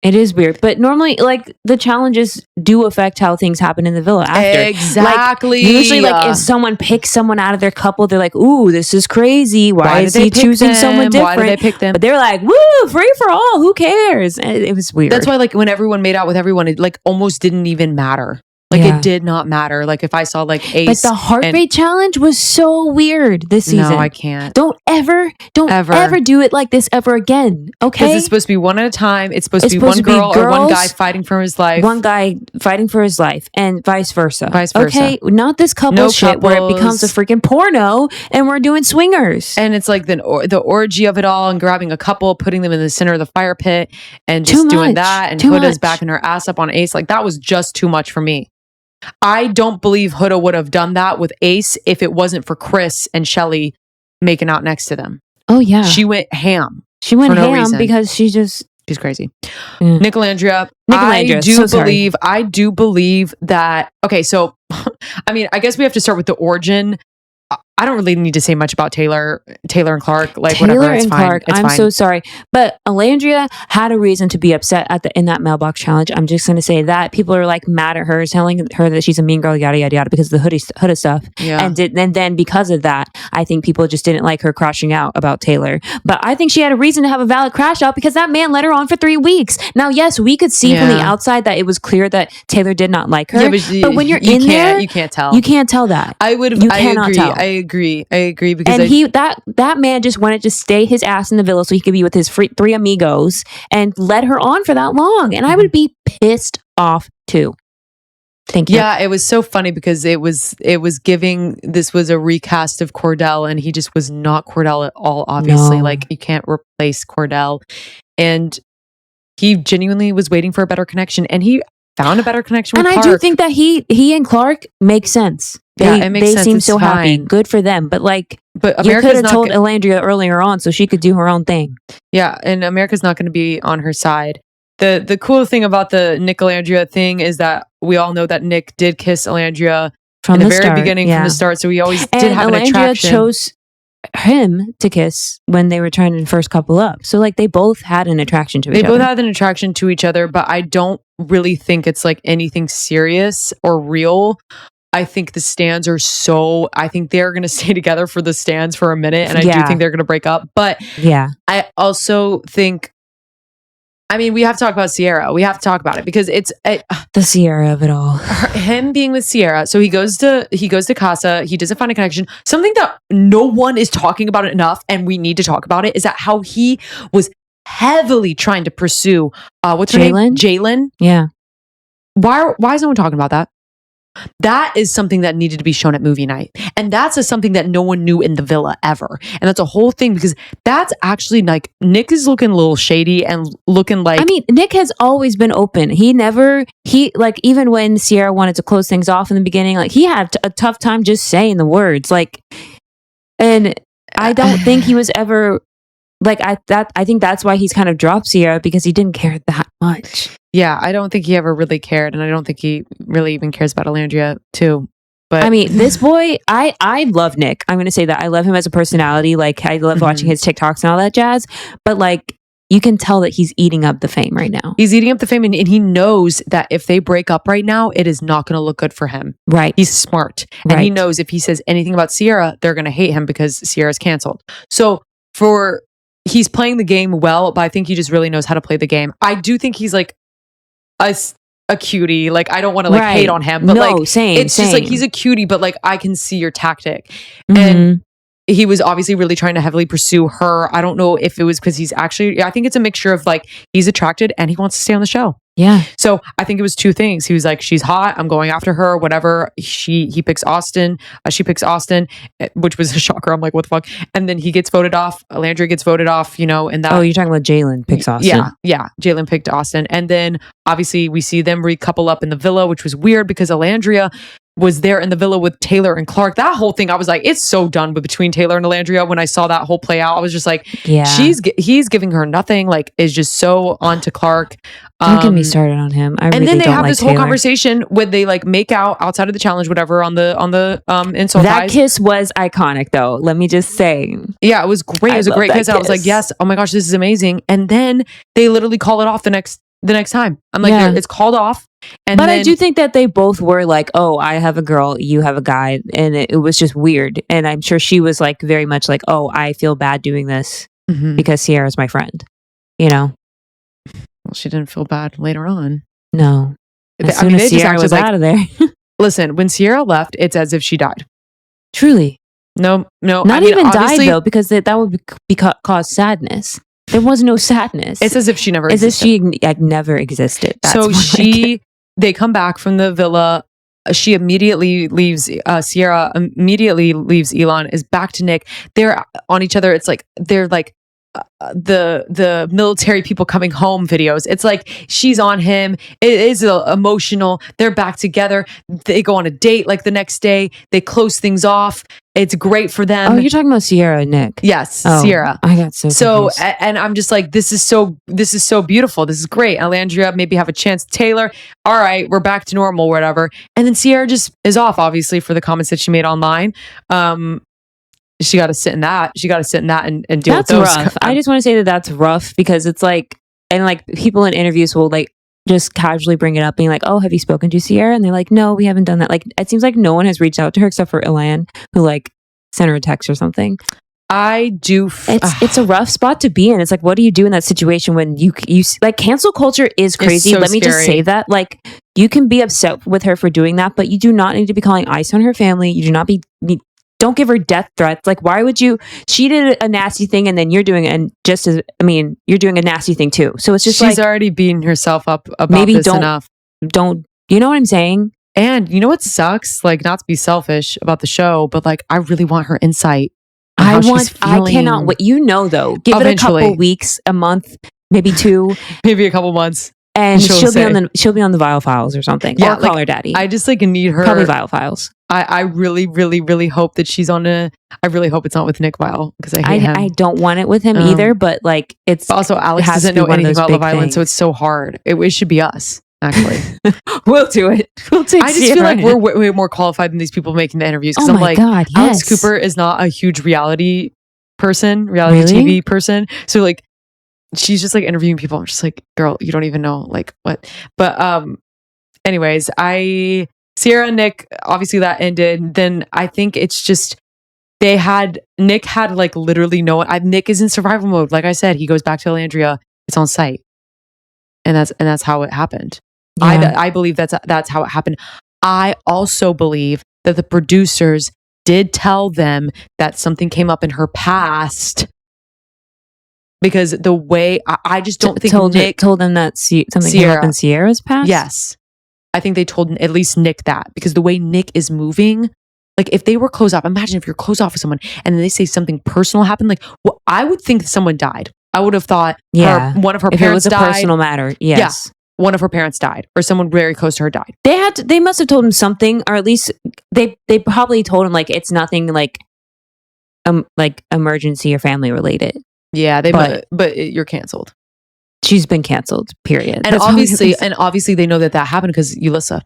it is weird, but normally, like, the challenges do affect how things happen in the villa after. Exactly. Like, usually, like, if someone picks someone out of their couple, they're like, "Ooh, this is crazy. Why is he choosing someone different? Why did they pick them?" But they're like, "Woo, free for all. Who cares?" And it was weird. That's why, like, when everyone made out with everyone, it like almost didn't even matter. Like it did not matter. Like if I saw like Ace, like the heart rate challenge was so weird this season. No, I can't. Don't ever do it like this ever again. Okay, because it's supposed to be one at a time. It's supposed to be one girl or one guy fighting for his life. One guy fighting for his life, and vice versa. Okay, not this couple shit where it becomes a freaking porno and we're doing swingers. And it's like the orgy of it all, and grabbing a couple, putting them in the center of the fire pit, and just doing that. And Huda's backing her ass up on Ace. Like that was just too much for me. I don't believe Huda would have done that with Ace if it wasn't for Chris and Chelley making out next to them. Oh yeah, she went ham. She went ham because she's crazy. Nicolandria. I do believe that. Okay, so I mean, I guess we have to start with the origin. I don't really need to say much about Taylor and Clark. Like Taylor whatever, it's and fine. Clark. It's I'm fine. so sorry, but Olandria had a reason to be upset in that mailbox challenge. I'm just going to say that people are like mad at her, telling her that she's a mean girl, yada yada yada, because of the Huda stuff. Yeah. And then because of that, I think people just didn't like her crashing out about Taylor. But I think she had a reason to have a valid crash out because that man let her on for 3 weeks. Now, yes, we could see from the outside that it was clear that Taylor did not like her. Yeah, but when you're in there, you can't tell. You can't tell that. I agree because that man just wanted to stay his ass in the villa so he could be with his three amigos and let her on for that long, and I would be pissed off too. Thank you. Yeah, it was so funny because it was giving, this was a recast of Cordell, and he just was not Cordell at all. Obviously, like you can't replace Cordell, and he genuinely was waiting for a better connection, and he found a better connection with Clark. I do think that he and Clark make sense. They seem so happy. Good for them. But you could have told Olandria earlier on so she could do her own thing. Yeah, and America's not going to be on her side. The cool thing about the Nicolandria thing is that we all know that Nick did kiss Olandria from the very beginning, from the start. So we always did have an attraction. Olandria chose him to kiss when they were trying to first couple up. So they both had an attraction to each other. They both had an attraction to each other, but I don't really think it's like anything serious or real. I think the stands are I think they're going to stay together for the stands for a minute. And I do think they're going to break up. But I also think, I mean, we have to talk about Cierra. We have to talk about it because it's the Cierra of it all. Him being with Cierra. So he goes to Casa. He doesn't find a connection. Something that no one is talking about enough, and we need to talk about it, is that how he was heavily trying to pursue what's her name? Jalen. Yeah. Why is no one talking about that? That is something that needed to be shown at movie night. And that's something that no one knew in the villa ever. And that's a whole thing because that's actually like Nick is looking a little shady and looking like... I mean, Nick has always been open. Even when Cierra wanted to close things off in the beginning, he had a tough time just saying the words. And I don't think he was ever... I think that's why he's kind of dropped Cierra, because he didn't care that much. Yeah, I don't think he ever really cared, and I don't think he really even cares about Olandria too. But I mean, this boy, I love Nick. I'm going to say that I love him as a personality. I love watching his TikToks and all that jazz. But you can tell that he's eating up the fame right now. He's eating up the fame, and he knows that if they break up right now, it is not going to look good for him. Right. He's smart. And he knows if he says anything about Cierra, they're going to hate him because Cierra's canceled. So he's playing the game well, but I think he just really knows how to play the game. I do think he's like a cutie. Like, I don't want to hate on him, but it's just like he's a cutie, but like I can see your tactic. And he was obviously really trying to heavily pursue her. I don't know if it was because I think it's a mixture of like he's attracted and he wants to stay on the show. Yeah. So I think it was two things. He was like, she's hot, I'm going after her, whatever. He picks Austin. She picks Austin, which was a shocker. I'm like, what the fuck? And then he gets voted off. Olandria gets voted off, and that. Oh, you're talking about Jalen picks Austin. Yeah. Jalen picked Austin. And then obviously we see them recouple up in the villa, which was weird because Olandria was there in the villa with Taylor and Clark. That whole thing, I was like, it's so done. But between Taylor and Olandria, when I saw that whole play out, I was just like, he's giving her nothing. Like, is just so onto Clark. Don't get me started on him. And then they have this whole conversation where they like make out outside of the challenge, whatever, on the insult. That kiss was iconic, though. Let me just say, yeah, it was great. It was a great kiss. And I was like, yes, oh my gosh, this is amazing. And then they literally call it off the next time. I'm like, it's called off. But I do think that they both were like, oh, I have a girl, you have a guy. And it was just weird. And I'm sure she was like very much like, oh, I feel bad doing this because Cierra's my friend, Well, she didn't feel bad later on. No. As soon as Cierra was out of there. Listen, when Cierra left, it's as if she died. Truly. No. Not even died, though, because that would cause sadness. There was no sadness. It's as if she never existed. As if she never existed. That's they come back from the villa. She immediately leaves, Cierra immediately leaves Elon, is back to Nick. They're on each other. It's like, they're like the military people coming home videos. It's like she's on him. It is emotional. They're back together. They go on a date like the next day. They close things off. It's great for them. Oh, you're talking about Cierra and Nick. Yes, Cierra. I got so confused. And I'm just like, this is so beautiful. This is great. Olandria maybe have a chance. Taylor, all right, we're back to normal, whatever. And then Cierra just is off, obviously, for the comments that she made online. She got to sit in that. And deal with those. That's rough. I just want to say that's rough because it's like, and like people in interviews will like just casually bring it up being like, oh, have you spoken to Cierra? And they're like, no, we haven't done that. Like, it seems like no one has reached out to her except for Elan, who like sent her a text or something. I do. It's a rough spot to be in. It's like, what do you do in that situation when you like cancel culture is crazy. So Let me just say that. Like, you can be upset with her for doing that, but you do not need to be calling ice on her family. You do not don't give her death threats. Like, why would you? She did a nasty thing, and then you're doing you're doing a nasty thing too. So it's just she's already beaten herself up about maybe this enough. Don't you know what I'm saying? And you know what sucks? Like, not to be selfish about the show, but like, I really want her insight. I cannot wait. Though, give eventually. It a couple weeks, a month, maybe 2, maybe a couple months. And she'll be on the Vile Files or something. Yeah, or call her daddy. I just like need her. Probably Vile Files. I really, really, really hope that she's on I really hope it's not with Nick Vile because I hate him. I don't want it with him either, but like it's but also Alex doesn't know anything about Love Island, so it's so hard. It should be us. Actually, we'll do it. We'll take. I just feel like we're way more qualified than these people making the interviews. Because I'm like, God, yes. Alex Cooper is not a huge reality TV person. So like, she's just like interviewing people. I'm just like, girl, you don't even know like what. But anyways, Cierra and Nick, obviously that ended. Then I think it's just Nick had like literally Nick is in survival mode. Like I said, he goes back to Olandria. It's on site, and that's how it happened. Yeah. I believe that's how it happened. I also believe that the producers did tell them that something came up in her past. Because the way I just don't think Nick told them that something came up in Cierra's past. Yes, I think they told at least Nick that because the way Nick is moving, like if they were close off, imagine if you're close off with someone and then they say something personal happened. Like, well, I would think someone died. I would have thought, one of her parents died. If it was a personal matter, yes. Yeah, one of her parents died, or someone very close to her died. They must have told him something, or at least they probably told him like it's nothing like emergency or family related. Yeah, but you're canceled. She's been canceled, period. And obviously they know that happened because Yulissa.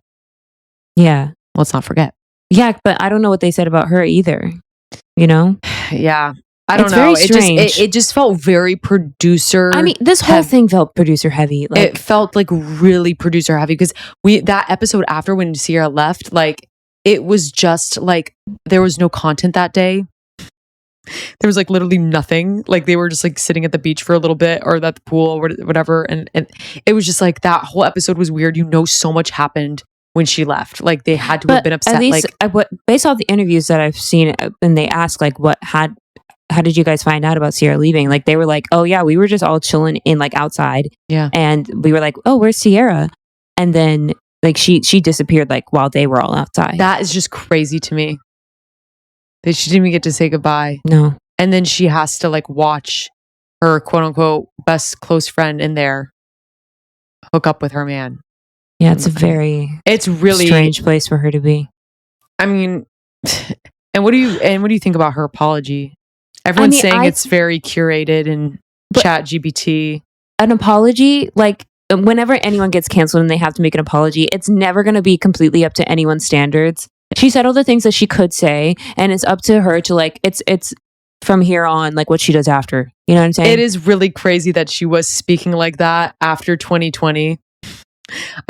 Yeah. Let's not forget. Yeah, but I don't know what they said about her either. You know? Yeah. I don't know. It just felt very producer. I mean, this whole thing felt producer heavy. Like, it felt like really producer heavy because that episode after when Cierra left, like it was just like there was no content that day. There was like literally nothing. Like they were just like sitting at the beach for a little bit or at the pool or whatever, and it was just like that whole episode was weird. So much happened when she left. Like they had to have been upset. At least, based off the interviews that I've seen, and they asked like, how did you guys find out about Cierra leaving? Like they were like, oh yeah, we were just all chilling in like outside. Yeah. And we were like, oh, where's Cierra? And then like she disappeared like while they were all outside. That is just crazy to me. That she didn't even get to say goodbye. No. And then she has to like watch her quote unquote best close friend in there hook up with her man. Yeah, it's really strange place for her to be. I mean, and what do you think about her apology? Everyone's saying it's very curated and chat GPT. An apology, like whenever anyone gets canceled and they have to make an apology, it's never going to be completely up to anyone's standards. She said all the things that she could say, and it's up to her to like, it's from here on, like what she does after. You know what I'm saying? It is really crazy that she was speaking like that after 2020.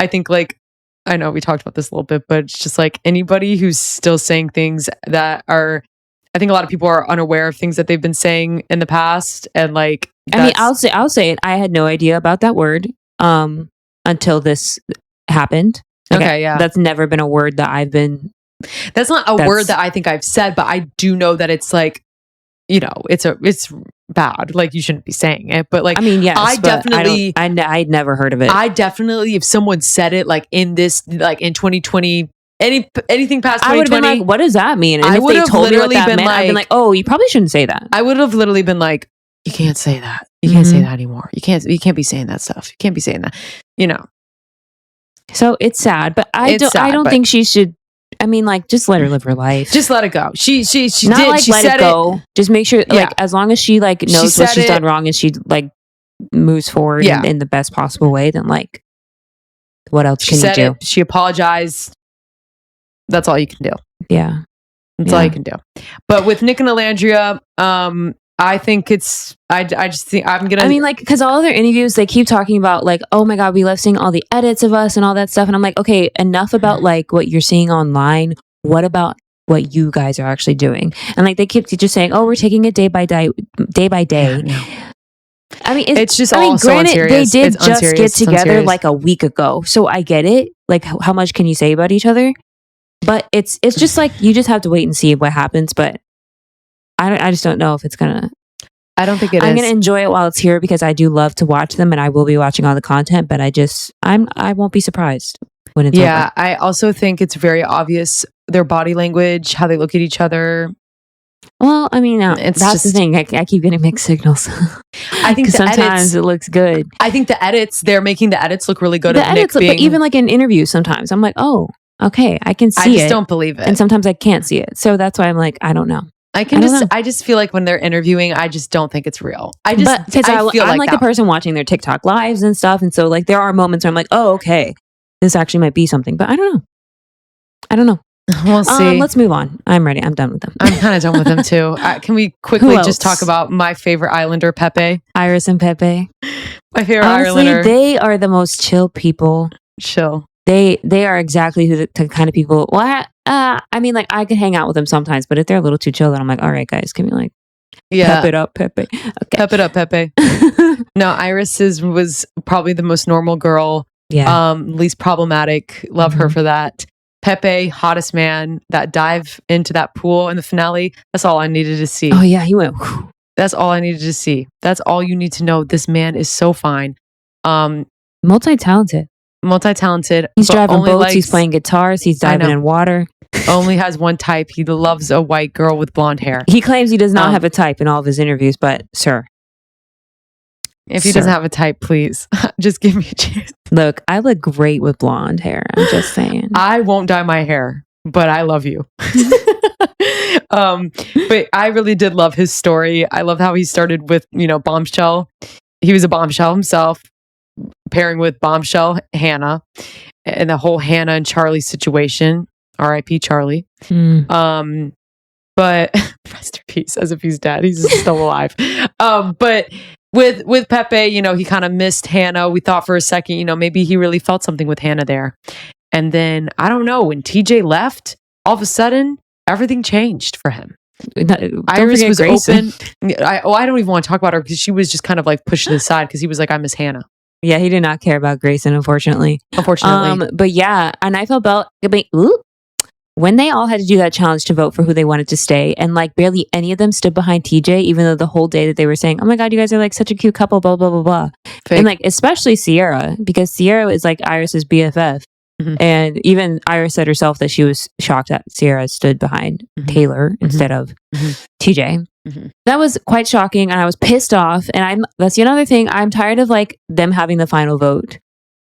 I think like, I know we talked about this a little bit, but it's just like anybody who's still saying things that are, I think a lot of people are unaware of things that they've been saying in the past. And like, I mean, I'll say it. I had no idea about that word until this happened. Okay, yeah. That's never been a word that I've been. That's not a word that I think I've said, but I do know that it's like, you know, it's bad. Like you shouldn't be saying it, but like, I mean, yes, I'd never heard of it. I definitely, if someone said it like in this, like in 2020, anything past 2020, I would have been like, what does that mean? And if they told me what that meant, I'd been like, oh, you probably shouldn't say that. I would have literally been like, you can't say that. You can't say that anymore. You can't be saying that stuff. You can't be saying that, you know. So it's sad, but I don't think she should. I mean, like, just let her live her life. Just let it go. She not did. Like, she let said it go. Just make sure, like, as long as she like knows what she's done wrong and she like moves forward in the best possible way, then like, what else can you do? She apologized. That's all you can do. Yeah, that's all you can do. But with Nick and Olandria, I think it's. I just think I'm gonna. I mean, like, because all their interviews, they keep talking about like, oh my god, we love seeing all the edits of us and all that stuff, and I'm like, okay, enough about like what you're seeing online. What about what you guys are actually doing? And like, they keep just saying, oh, we're taking it day by day. Yeah. I mean, it's just. I mean, granted, unserious. They did just get together like a week ago, so I get it. Like, how much can you say about each other? But it's just like you just have to wait and see what happens. But I just don't know if it's gonna. I don't think I'm gonna enjoy it while it's here because I do love to watch them and I will be watching all the content. But I won't be surprised when it's over. Yeah, I also think it's very obvious their body language, how they look at each other. Well, I mean, that's just the thing. I keep getting mixed signals. I think sometimes it looks good. I think they're making the edits look really good. But even like in interviews, sometimes I'm like, oh, okay, I can see it. I just don't believe it, and sometimes I can't see it. So that's why I'm like, I don't know. I just feel like when they're interviewing, I just don't think it's real. I'm like a person watching their TikTok lives and stuff. And so like there are moments where I'm like, oh, okay, this actually might be something, but I don't know. We'll see. Let's move on. I'm ready. I'm done with them. I'm kind of done with them too. Can we quickly just talk about my favorite Islander, Pepe? Iris and Pepe. My favorite Honestly, Islander. They are the most chill people. Chill. They are exactly the kind of people. Well, I mean, like I can hang out with them sometimes, but if they're a little too chill, then I'm like, all right, guys, give me like, pep it up, Pepe. Okay. Pep it up, Pepe. No, Iris was probably the most normal girl. Yeah. Least problematic. Love her for that. Pepe, hottest man. That dive into that pool in the finale. That's all I needed to see. Oh yeah, he went. Whew. That's all I needed to see. That's all you need to know. This man is so fine. Multi-talented. He's driving boats. He's playing guitars. He's diving in water. Only has one type. He loves a white girl with blonde hair. He claims he does not have a type in all of his interviews, but sir. If he doesn't have a type, please just give me a chance. Look, I look great with blonde hair. I'm just saying. I won't dye my hair, but I love you. But I really did love his story. I love how he started with, Bombshell. He was a bombshell himself, pairing with Bombshell Hannah, and the whole Hannah and Charlie situation. R.I.P. Charlie. But rest in peace, as if he's dead. He's still alive. But with Pepe, he kind of missed Hannah. We thought for a second, maybe he really felt something with Hannah there. And then, I don't know, when TJ left, all of a sudden, everything changed for him. Iris was open. I don't even want to talk about her because she was just kind of like pushed aside because he was like, I miss Hannah. Yeah, he did not care about Grayson, unfortunately. Unfortunately. But yeah, and I felt when they all had to do that challenge to vote for who they wanted to stay, and like barely any of them stood behind TJ, even though the whole day that they were saying, oh my God, you guys are like such a cute couple, blah, blah, blah, blah. Fake. And like, especially Cierra, because Cierra is like Iris's BFF. Mm-hmm. And even Iris said herself that she was shocked that Cierra stood behind Taylor instead of TJ. Mm-hmm. That was quite shocking, and I was pissed off. And that's another thing. I'm tired of like them having the final vote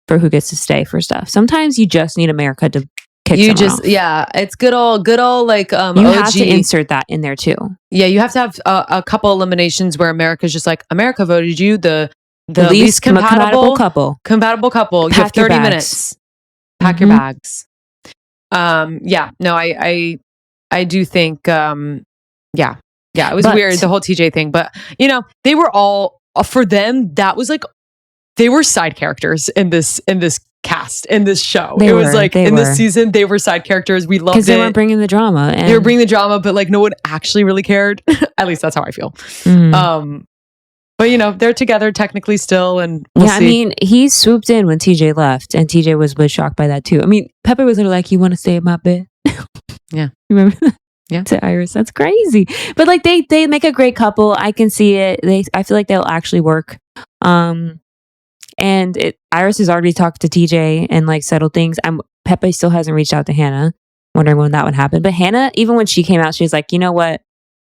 for who gets to stay for stuff. Sometimes you just need America to kick someone off. Yeah, it's good old like you OG. have to insert that in there too. Yeah, you have to have a couple eliminations where America's just like, America voted you the least compatible couple. You have 30 minutes. Pack your bags. Yeah, no, I do think, it was weird, the whole TJ thing, but they were all, for them, that was like, they were side characters in this cast, in this show. This season, they were side characters. We loved it. Because they weren't bringing the drama. They were bringing the drama, but like no one actually really cared. At least that's how I feel. But they're together technically still, and we'll see. I mean, he swooped in when TJ left, and TJ was shocked by that too. I mean, Pepe was like, "You want to stay in my bed?" Yeah, remember that? Yeah, to Iris, that's crazy. But like, they make a great couple. I can see it. I feel like they'll actually work. And Iris has already talked to TJ and like settled things. Pepe still hasn't reached out to Hannah, wondering when that would happen. But Hannah, even when she came out, she was like, you know what?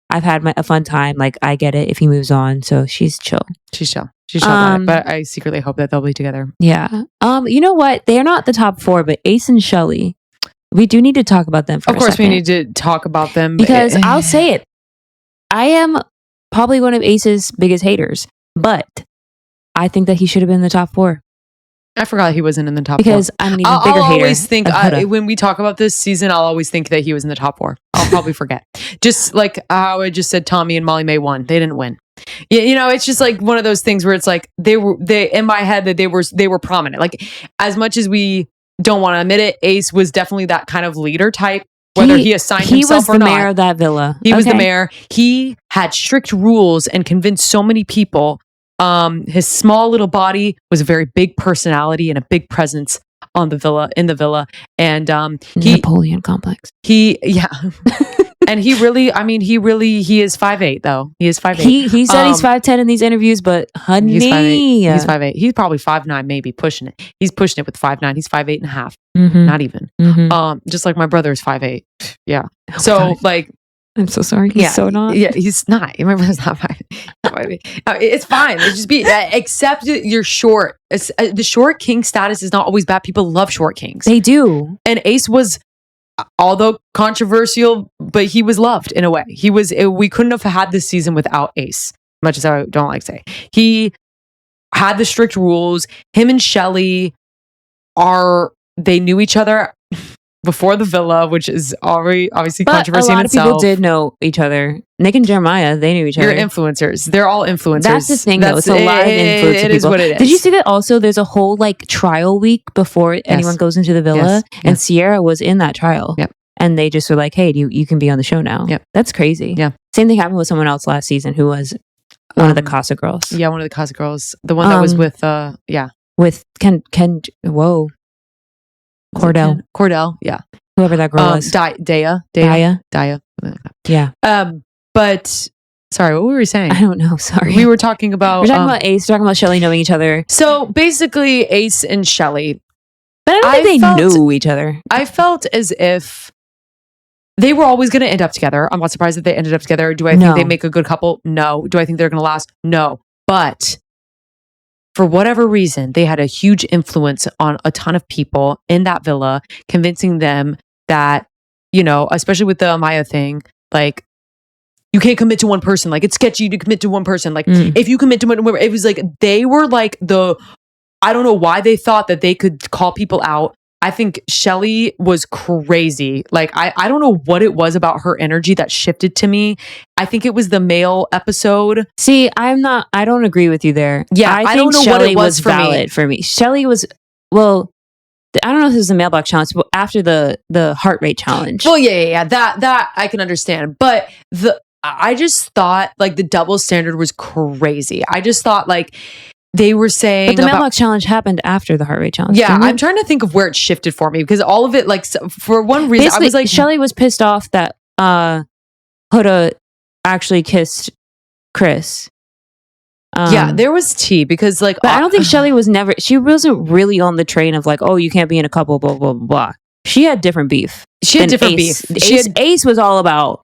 I've had a fun time. Like, I get it if he moves on. So she's chill. She's chill about it. But I secretly hope that they'll be together. Yeah. You know what? They're not the top 4, but Ace and Chelley, we do need to talk about them for a second. Of course, we need to talk about them. Because I'll say it. I am probably one of Ace's biggest haters. But I think that he should have been in the top 4. I forgot he wasn't in the top 4. Because I'm an even bigger hater. I'll always think, when we talk about this season, I'll always think that he was in the top 4. I'll probably forget. Just like how I just said Tommy and Molly Mae won. They didn't win. Yeah, it's just like one of those things where it's like they in my head that they were prominent. Like, as much as we don't want to admit it, Ace was definitely that kind of leader type, whether he assigned himself or not. He was the mayor of that villa. He was the mayor. He had strict rules and convinced so many people. His small little body was a very big personality and a big presence in the villa, and Napoleon complex. And he is 5'8" though. He is 5'8". He said he's 5'10" in these interviews, but honey, he's 5'8". He's probably 5'9", maybe pushing it. He's pushing it with 5'9". He's 5'8" and a half. Not even. Just like my brother is 5'8". Yeah. Oh, so God. Like. I'm so sorry. He's so not. Yeah, he's not. My brother's not fine. It's fine. It's just accept you're short. The short king status is not always bad. People love short kings. They do. And Ace was, although controversial, but he was loved in a way. We couldn't have had this season without Ace, much as I don't like to say. He had the strict rules. Him and Chelley they knew each other before the villa, which is already obviously controversy in itself. A lot of people did know each other. Nick and Jeremiah, they knew each other. They're influencers. They're all influencers. That's the thing, though. It's a lot of influence. It is what it is. Did you see that also there's a whole like trial week before anyone goes into the villa? And Cierra was in that trial. Yep. And they just were like, hey, you can be on the show now. Yep. That's crazy. Yeah. Same thing happened with someone else last season who was one of the Casa girls. Yeah, one of the Casa girls. The one that was with, with Ken, Cordell, yeah. Whoever that girl was. Daya. Yeah. But sorry, what were we saying? I don't know. Sorry. We were talking about... We're talking about Ace, talking about Chelley knowing each other. So basically Ace and Chelley. But I don't think they knew each other. I felt as if they were always going to end up together. I'm not surprised that they ended up together. Do I think they make a good couple? No. Do I think they're going to last? No. But for whatever reason, they had a huge influence on a ton of people in that villa, convincing them that, especially with the Amaya thing, like, you can't commit to one person. Like, it's sketchy to commit to one person. Like, if you commit to one, it was like, they were like I don't know why they thought that they could call people out. I think Chelley was crazy. Like, I don't know what it was about her energy that shifted to me. I think it was the male episode. See, I don't agree with you there. Yeah, I don't know Chelley what it was for valid me. for me. Chelley was, well, I don't know if this is the mailbox challenge, but after the heart rate challenge. Well, yeah. That I can understand. But I just thought like the double standard was crazy. I just thought like they were saying, but the mailbox challenge happened after the heart rate challenge. Yeah, I'm trying to think of where it shifted for me because all of it, like, for one reason, basically, I was like, Chelley was pissed off that Huda actually kissed Chris. Yeah, there was tea because, like, but I don't think Chelley she wasn't really on the train of like, oh, you can't be in a couple, blah blah blah. She had different beef. Ace was all about,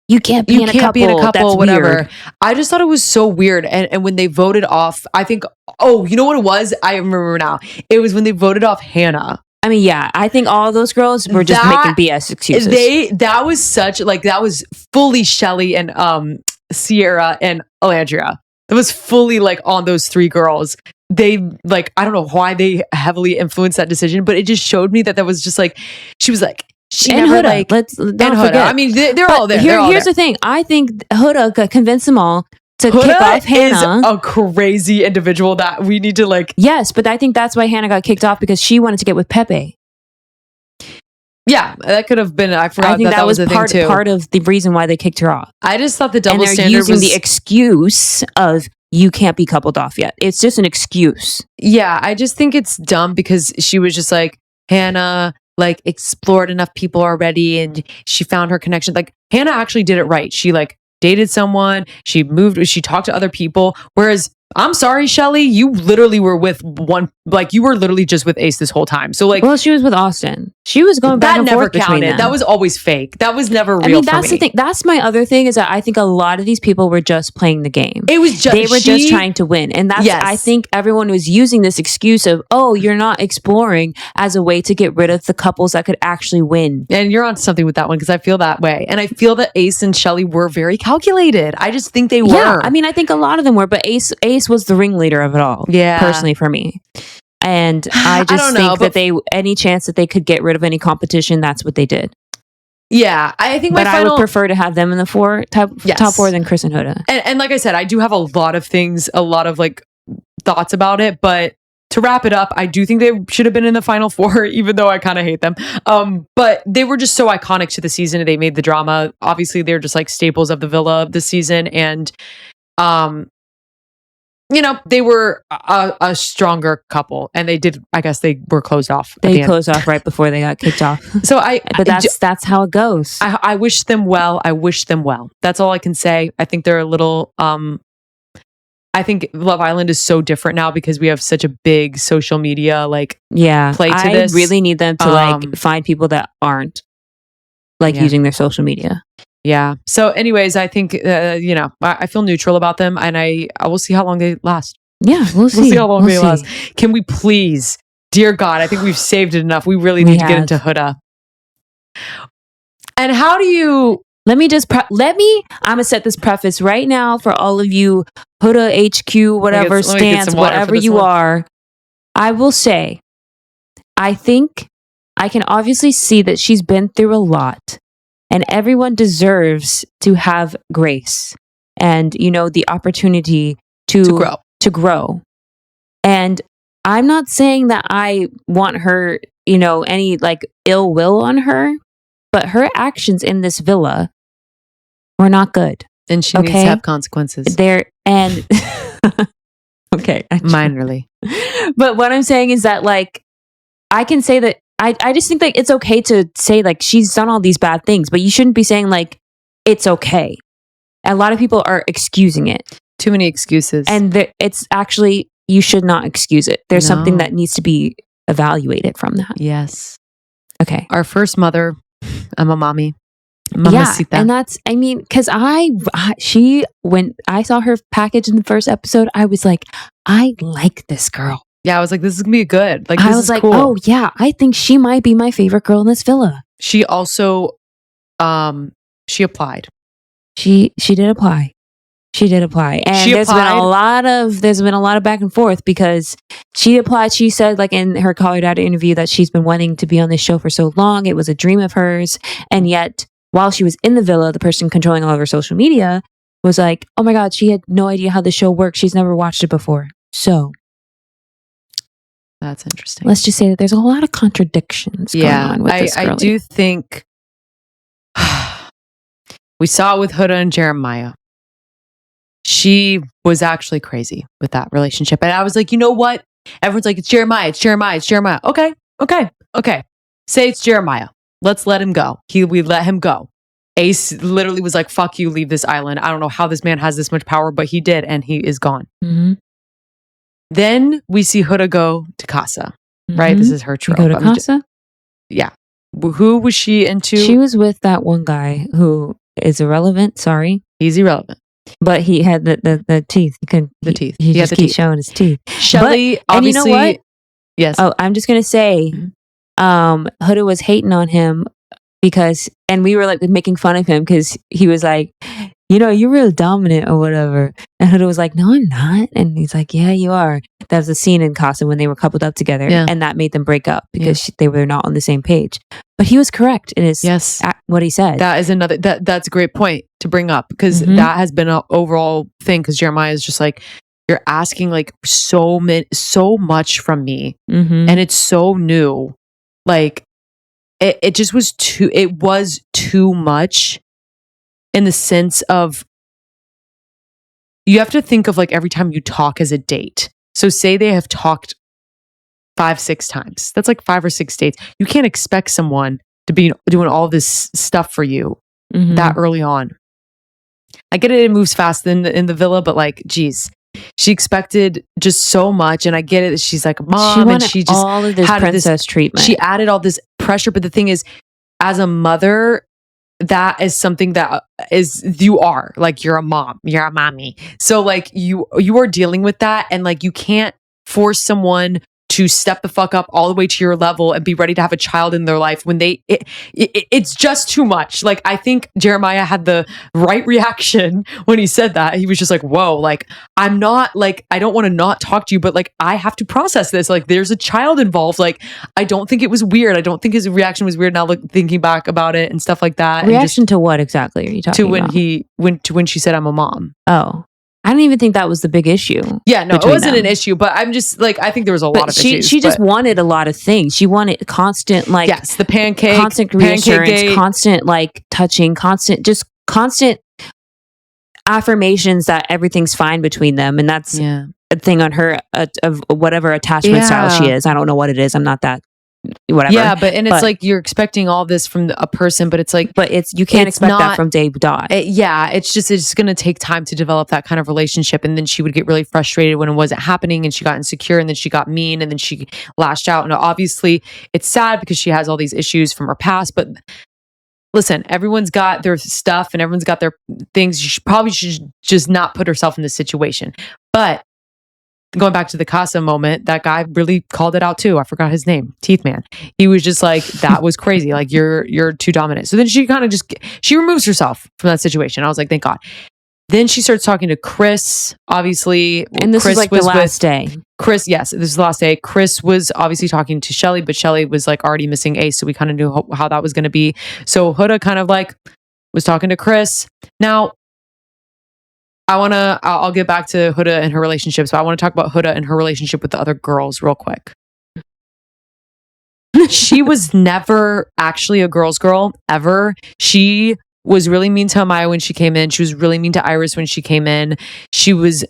you can't be in a couple. That's whatever. Weird. I just thought it was so weird. And when they voted off, I think, you know what it was? I remember now. It was when they voted off Hannah. I mean, yeah, I think all those girls were just making BS excuses. That was such, like, that was fully Chelley and Cierra and Olandria. That was fully like on those three girls. They, like, I don't know why they heavily influenced that decision, but it just showed me that was just like, she was like, she and never Huda, like, let's don't forget. I mean, they're all there. Here's the thing. I think Huda convinced them all to Huda kick off Hannah. Is a crazy individual that we need to like. Yes, but I think that's why Hannah got kicked off, because she wanted to get with Pepe. Yeah, that could have been. I forgot. I think that was a part thing too. Part of the reason why they kicked her off. I just thought the double and they're standard using was the excuse of, you can't be coupled off yet. It's just an excuse. Yeah, I just think it's dumb because she was just like, Hannah like explored enough people already and she found her connection. Like, Hannah actually did it right. She like dated someone, she moved, she talked to other people. Whereas, I'm sorry, Chelley, you literally were with one, like, you were literally just with Ace this whole time. So like, well, she was with Austin. She was going back and forth between them. That never counted. That was always fake. That was never real. I mean, that's the thing. That's my other thing, is that I think a lot of these people were just playing the game. It was just, they were just trying to win. And that's, I think everyone was using this excuse of, oh, you're not exploring, as a way to get rid of the couples that could actually win. And you're on something with that one, because I feel that way. And I feel that Ace and Chelley were very calculated. I just think they were. Yeah, I mean, I think a lot of them were, but Ace was the ringleader of it all. Yeah. Personally for me. And I just think that any chance that they could get rid of any competition, that's what they did. Yeah, I think I would prefer to have them in the top four than Chris and Huda. And like I said, I do have a lot of like thoughts about it, but to wrap it up, I do think they should have been in the final four, even though I kind of hate them. But they were just so iconic to the season, and they made the drama. Obviously, they're just like staples of the villa this season, and you know, they were a stronger couple, and I guess they were closed off. They closed off right before they got kicked off. So but that's how it goes. I wish them well. I wish them well. That's all I can say. I think they're a little, I think Love Island is so different now because we have such a big social media, like, play to this. I really need them to like find people that aren't like using their social media. Yeah. So anyways, I think, you know, I feel neutral about them, and I will see how long they last. Yeah, we'll see. We'll see how long they last. Can we please, dear God, I think we've saved it enough. We really need to get into Huda. And how do you... I'm going to set this preface right now for all of you Huda HQ, whatever, stands, whatever you are. I will say, I think I can obviously see that she's been through a lot. And everyone deserves to have grace and, you know, the opportunity to grow. And I'm not saying that I want her, you know, any like ill will on her, but her actions in this villa were not good. And she needs to have consequences. Okay. Minorly. But what I'm saying is that, like, I can say that I just think like it's okay to say like she's done all these bad things, but you shouldn't be saying like it's okay. A lot of people are excusing it. Too many excuses. And it's actually, you should not excuse it. There's something that needs to be evaluated from that. Yes. Okay. Our first mother, I'm a mommy. Mamacita. Yeah, and that's, I mean, because when I saw her package in the first episode, I was like, I like this girl. Yeah, I was like, this is gonna be good. Like, I was like, cool. Oh yeah, I think she might be my favorite girl in this villa. She also, she applied. She did apply. She did apply. And there's been a lot of back and forth because she applied. She said, like, in her Call Her Dad interview, that she's been wanting to be on this show for so long. It was a dream of hers. And yet, while she was in the villa, the person controlling all of her social media was like, oh my God, she had no idea how the show works. She's never watched it before. So that's interesting. Let's just say that there's a lot of contradictions going on with this girlie. I do think we saw it with Huda and Jeremiah. She was actually crazy with that relationship. And I was like, you know what? Everyone's like, it's Jeremiah, it's Jeremiah, it's Jeremiah. Okay. Say it's Jeremiah. Let's let him go. We let him go. Ace literally was like, fuck you, leave this island. I don't know how this man has this much power, but he did, and he is gone. Mm-hmm. Then we see Huda go to Casa, right? This is her trope. Go to Casa? Yeah. Who was she into? She was with that one guy who is irrelevant. Sorry. He's irrelevant. But he had the teeth. He just keeps showing his teeth. Chelley, obviously. And you know what? Yes. Oh, I'm just going to say, Huda was hating on him because, and we were like making fun of him because he was like, you know, you're real dominant or whatever. And Huda was like, no, I'm not. And he's like, yeah, you are. That was a scene in Casa when they were coupled up together. Yeah. And that made them break up because they were not on the same page. But he was correct in his what he said. That is another, that's a great point to bring up because that has been an overall thing because Jeremiah is just like, you're asking like so much from me and it's so new. Like it just was too much in the sense of you have to think of like every time you talk as a date. So say they have talked 5-6 times. That's like 5 or 6 dates. You can't expect someone to be doing all this stuff for you that early on. I get it moves fast in the villa, but like, geez, she expected just so much. And I get it that she's like a mom and she just all of this princess treatment. She added all this pressure. But the thing is, as a mother, that is something that you are like, you're a mom, you're a mommy. So like you are dealing with that. And like, you can't force someone to step the fuck up all the way to your level and be ready to have a child in their life when it's just too much. Like, I think Jeremiah had the right reaction when he said that. He was just like, whoa, like, I'm not like, I don't want to not talk to you, but like, I have to process this. Like, there's a child involved. Like, I don't think it was weird. I don't think his reaction was weird now, like, thinking back about it and stuff like that. Reaction to what exactly are you talking about? When she said, I'm a mom. Oh. I don't even think that was the big issue. Yeah, no, it wasn't an issue, but I'm just like, I think there was a lot of issues. She just wanted a lot of things. She wanted constant, like, yes, the pancake, constant reassurance, constant, like, touching, constant affirmations that everything's fine between them. And that's a thing on her, of whatever attachment style she is. I don't know what it is. I'm not that. Whatever. Yeah, it's like you're expecting all this from a person, but it's like, you can't expect that from day dot. It's going to take time to develop that kind of relationship. And then she would get really frustrated when it wasn't happening, and she got insecure, and then she got mean, and then she lashed out. And obviously, it's sad because she has all these issues from her past. But listen, everyone's got their stuff, and everyone's got their things. She probably should just not put herself in this situation. But going back to the Casa moment, that guy really called it out too. I forgot his name, Teeth Man. He was just like, that was crazy. Like, you're too dominant. So then she kind of she removes herself from that situation. I was like, thank God. Then she starts talking to Chris, obviously. And this was like the last day. Chris, yes, this is the last day. Chris was obviously talking to Chelley, but Chelley was like already missing Ace. So we kind of knew how that was going to be. So Huda kind of like was talking to Chris. Now, I'll get back to Huda and her relationships, but I want to talk about Huda and her relationship with the other girls real quick. She was never actually a girl's girl, ever. She was really mean to Amaya when she came in. She was really mean to Iris when she came in. She was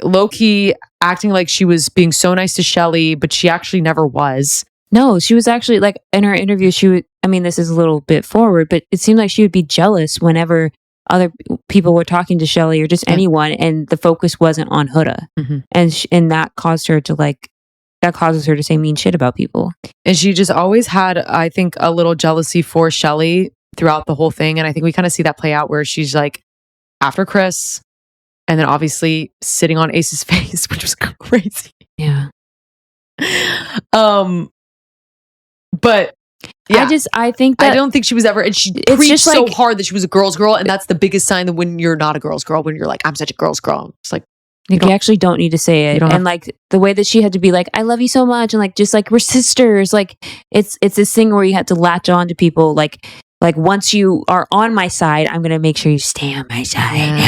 low-key acting like she was being so nice to Chelley, but she actually never was. No, she was actually, like, in her interview, this is a little bit forward, but it seemed like she would be jealous whenever other people were talking to Chelley or just anyone, and the focus wasn't on Huda, and that caused her to that causes her to say mean shit about people. And she just always had, I think, a little jealousy for Chelley throughout the whole thing, and I think we kind of see that play out where she's like after Chris, and then obviously sitting on Ace's face, which was crazy. Yeah. But I think that I don't think she was ever, and she preached so hard that she was a girl's girl. And that's the biggest sign that when you're not a girl's girl, when you're like, I'm such a girl's girl. It's like, you actually don't need to say it. And like the way that she had to be like, I love you so much. And like, just like we're sisters. Like it's this thing where you have to latch on to people. Like once you are on my side, I'm going to make sure you stay on my side.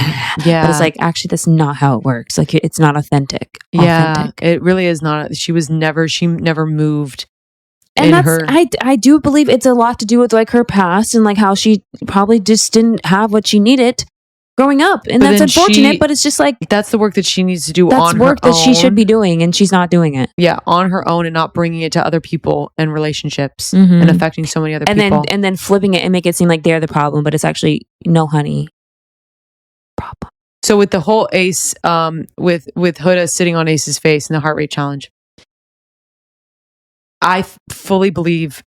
Yeah. But it's like, actually, that's not how it works. Like it's not authentic. Yeah. It really is not. She never moved. And I do believe it's a lot to do with like her past and like how she probably just didn't have what she needed growing up, and that's unfortunate. But it's just like that's the work that she needs to do. That's work that she should be doing, and she's not doing it. Yeah, on her own, and not bringing it to other people and relationships, and affecting so many other people. And then flipping it and make it seem like they're the problem, but it's actually no, honey. Problem. So with the whole Ace, with Huda sitting on Ace's face in the heart rate challenge, I fully believe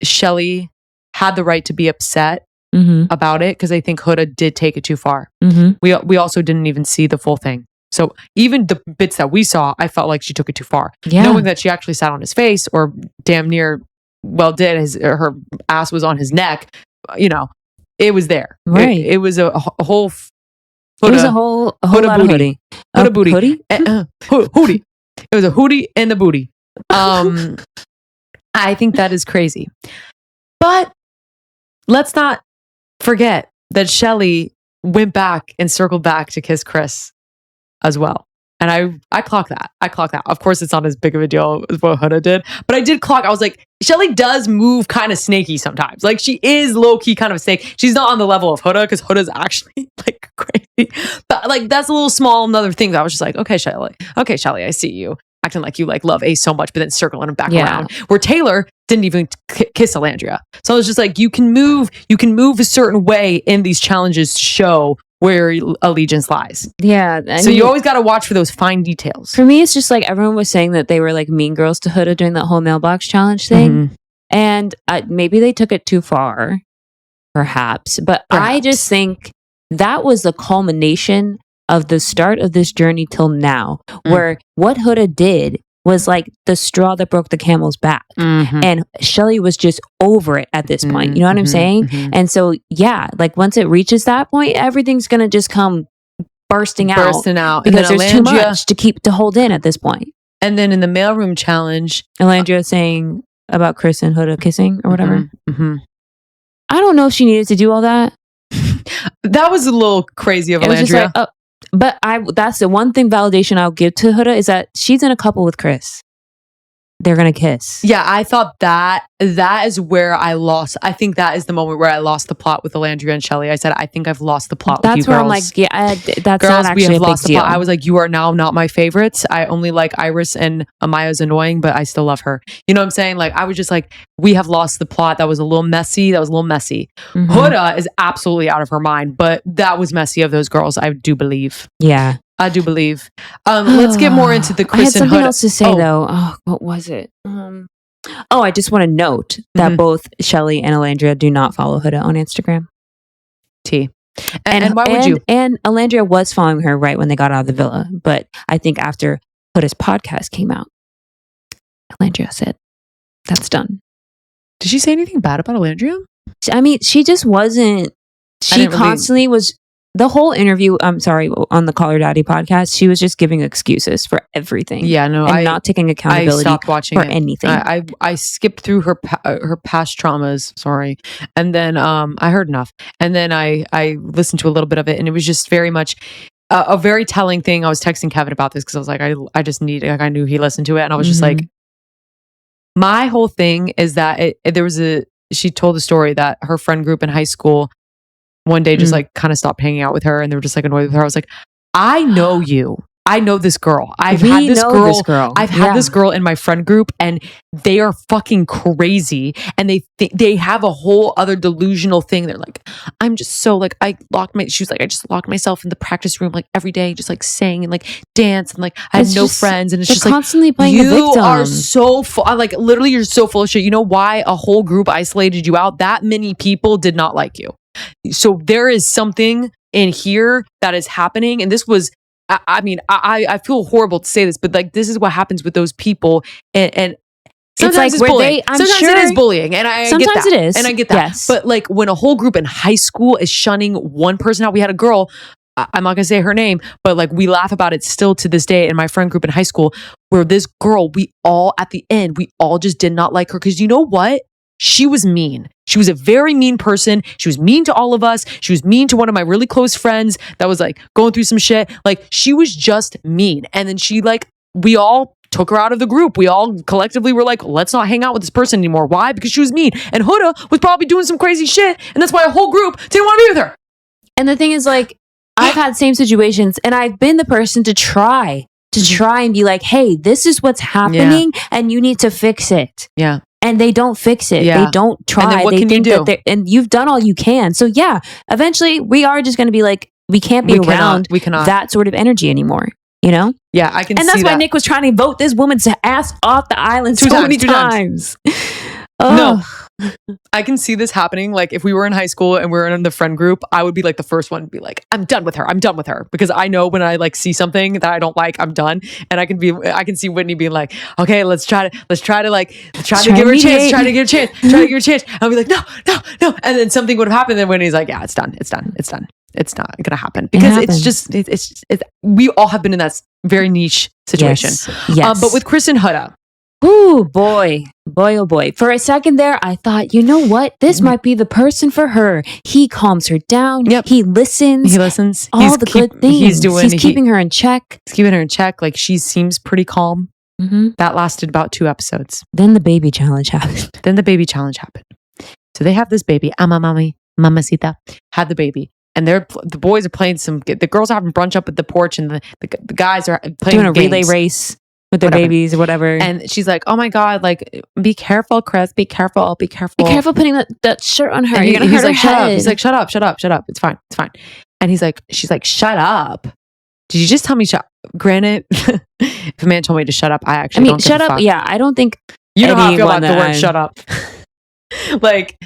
Chelley had the right to be upset about it, because I think Huda did take it too far. We also didn't even see the full thing. So even the bits that we saw, I felt like she took it too far. Yeah. Knowing that she actually sat on his face, or damn near did, her ass was on his neck, it was there. Right. It was a whole Huda, it was a whole lot of hoodie. Huda booty. Hoodie? Hootie. It was a hootie in the booty. I think that is crazy. But let's not forget that Chelley went back and circled back to kiss Chris as well. And I clock that. Of course, it's not as big of a deal as what Huda did. But I did clock. I was like, Chelley does move kind of snaky sometimes. Like, she is low-key kind of a snake. She's not on the level of Huda, because Huda's actually like crazy. But like, that's a little small another thing that I was just like, okay, Chelley, I see you. Acting like you like love Ace so much, but then circling him back around. Where Taylor didn't even kiss Olandria. So I was just like, you can move a certain way in these challenges to show where allegiance lies. Yeah. So you always got to watch for those fine details. For me, it's just like everyone was saying that they were like mean girls to Huda during that whole mailbox challenge thing. And maybe they took it too far, perhaps. But I just think that was the culmination of the start of this journey till now, where what Huda did was like the straw that broke the camel's back. And Chelley was just over it at this point. You know what I'm saying? And so, yeah, like once it reaches that point, everything's going to just come bursting out. Because there's too much to hold in at this point. And then in the mailroom challenge, Olandria saying about Chris and Huda kissing or whatever. I don't know if she needed to do all that. That was a little crazy of Olandria. But that's the one thing validation I'll give to Huda is that she's in a couple with Chris. They're going to kiss. Yeah, I thought that is where I lost. I think that is the moment where I lost the plot with Olandria and Chelley. I said, I think I've lost the plot with you girls. That's where I'm like, yeah, that's girls, not actually we have lost the plot. I was like, you are now not my favorites. I only like Iris, and Amaya's annoying, but I still love her. You know what I'm saying? Like, I was just like, we have lost the plot. That was a little messy. Huda is absolutely out of her mind, but that was messy of those girls, I do believe. Yeah. I do believe. Let's get more into the Chris I had something and Huda. else to say though. Oh, what was it? I just want to note that both Chelley and Olandria do not follow Huda on Instagram. And why would you? And Olandria was following her right when they got out of the villa, but I think after Huda's podcast came out, Olandria said, "That's done." Did she say anything bad about Olandria? I mean, she just wasn't. She constantly was. The whole interview, I'm sorry, on the Call Her Daddy podcast, she was just giving excuses for everything. Yeah, no, and not taking accountability stopped watching for anything. I skipped through her past traumas, sorry, and then I heard enough, and then I listened to a little bit of it, and it was just very much a very telling thing. I was texting Kevin about this because I was like, I knew he listened to it, and I was just like, my whole thing is that she told a story that her friend group in high school one day just like kind of stopped hanging out with her, and they were just like annoyed with her. I was like, I know you. I know this girl. I've had this girl in my friend group, and they are fucking crazy. And they have a whole other delusional thing. They're like, I'm just so like, she was like, I just locked myself in the practice room like every day, just like sang and like dance, and like I had no friends, and it's just constantly like playing the victim. You are so like literally you're so full of shit. You know why a whole group isolated you out? That many people did not like you. So there is something in here that is happening. And this was, I mean, I feel horrible to say this, but like, this is what happens with those people. And Sometimes it's bullying. Sometimes it is bullying, and I get that. It is, and I get that. Yes. But like when a whole group in high school is shunning one person out, we had a girl. I'm not gonna say her name, but like we laugh about it still to this day in my friend group in high school, where this girl, we all just did not like her because you know what? She was mean. She was a very mean person. She was mean to all of us. She was mean to one of my really close friends that was like going through some shit. Like she was just mean, and then we all took her out of the group. We all collectively were like, let's not hang out with this person anymore. Why? Because she was mean. And Huda was probably doing some crazy shit. And that's why a whole group didn't want to be with her. And the thing is, like, I've had same situations and I've been the person to try and be like, hey, this is what's happening and you need to fix it. Yeah. And they don't fix it. Yeah. They don't try. And then what they can think you do? that and you've done all you can. So yeah, eventually we are just going to be like, we can't be around that sort of energy anymore. You know? Yeah, I can see that. And that's why Nick was trying to vote this woman's ass off the island so many times. No, I can see this happening. Like if we were in high school and we were in the friend group, I would be like the first one to be like, I'm done with her. I'm done with her. Because I know when I like see something that I don't like, I'm done. And I can see Whitney being like, okay, let's try to give her a chance. Try to give her a chance. I'll be like, no. And then something would have happened. And Whitney's like, yeah, it's done. It's not gonna happen because it's we all have been in that very niche situation. Yes. But with Chris and Huda. Ooh, boy, oh boy. For a second there, I thought, you know what? This might be the person for her. He calms her down. Yep. He listens. All the good things. He's keeping her in check. He's keeping her in check. Like she seems pretty calm. Mm-hmm. That lasted about 2 episodes. Then the baby challenge happened. So they have this baby. Mamacita had the baby. And the boys are playing the girls are having brunch up at the porch and the guys are playing doing a relay race with their babies or whatever. And she's like, oh my God, like, be careful, Chris. Be careful. Be careful putting that shirt on her. You're going to hurt her head. He's like, shut up. It's fine. And she's like, shut up. Did you just tell me Granted, if a man told me to shut up, I actually don't shut up. Yeah, I don't think you know how I feel about the word shut up. Like,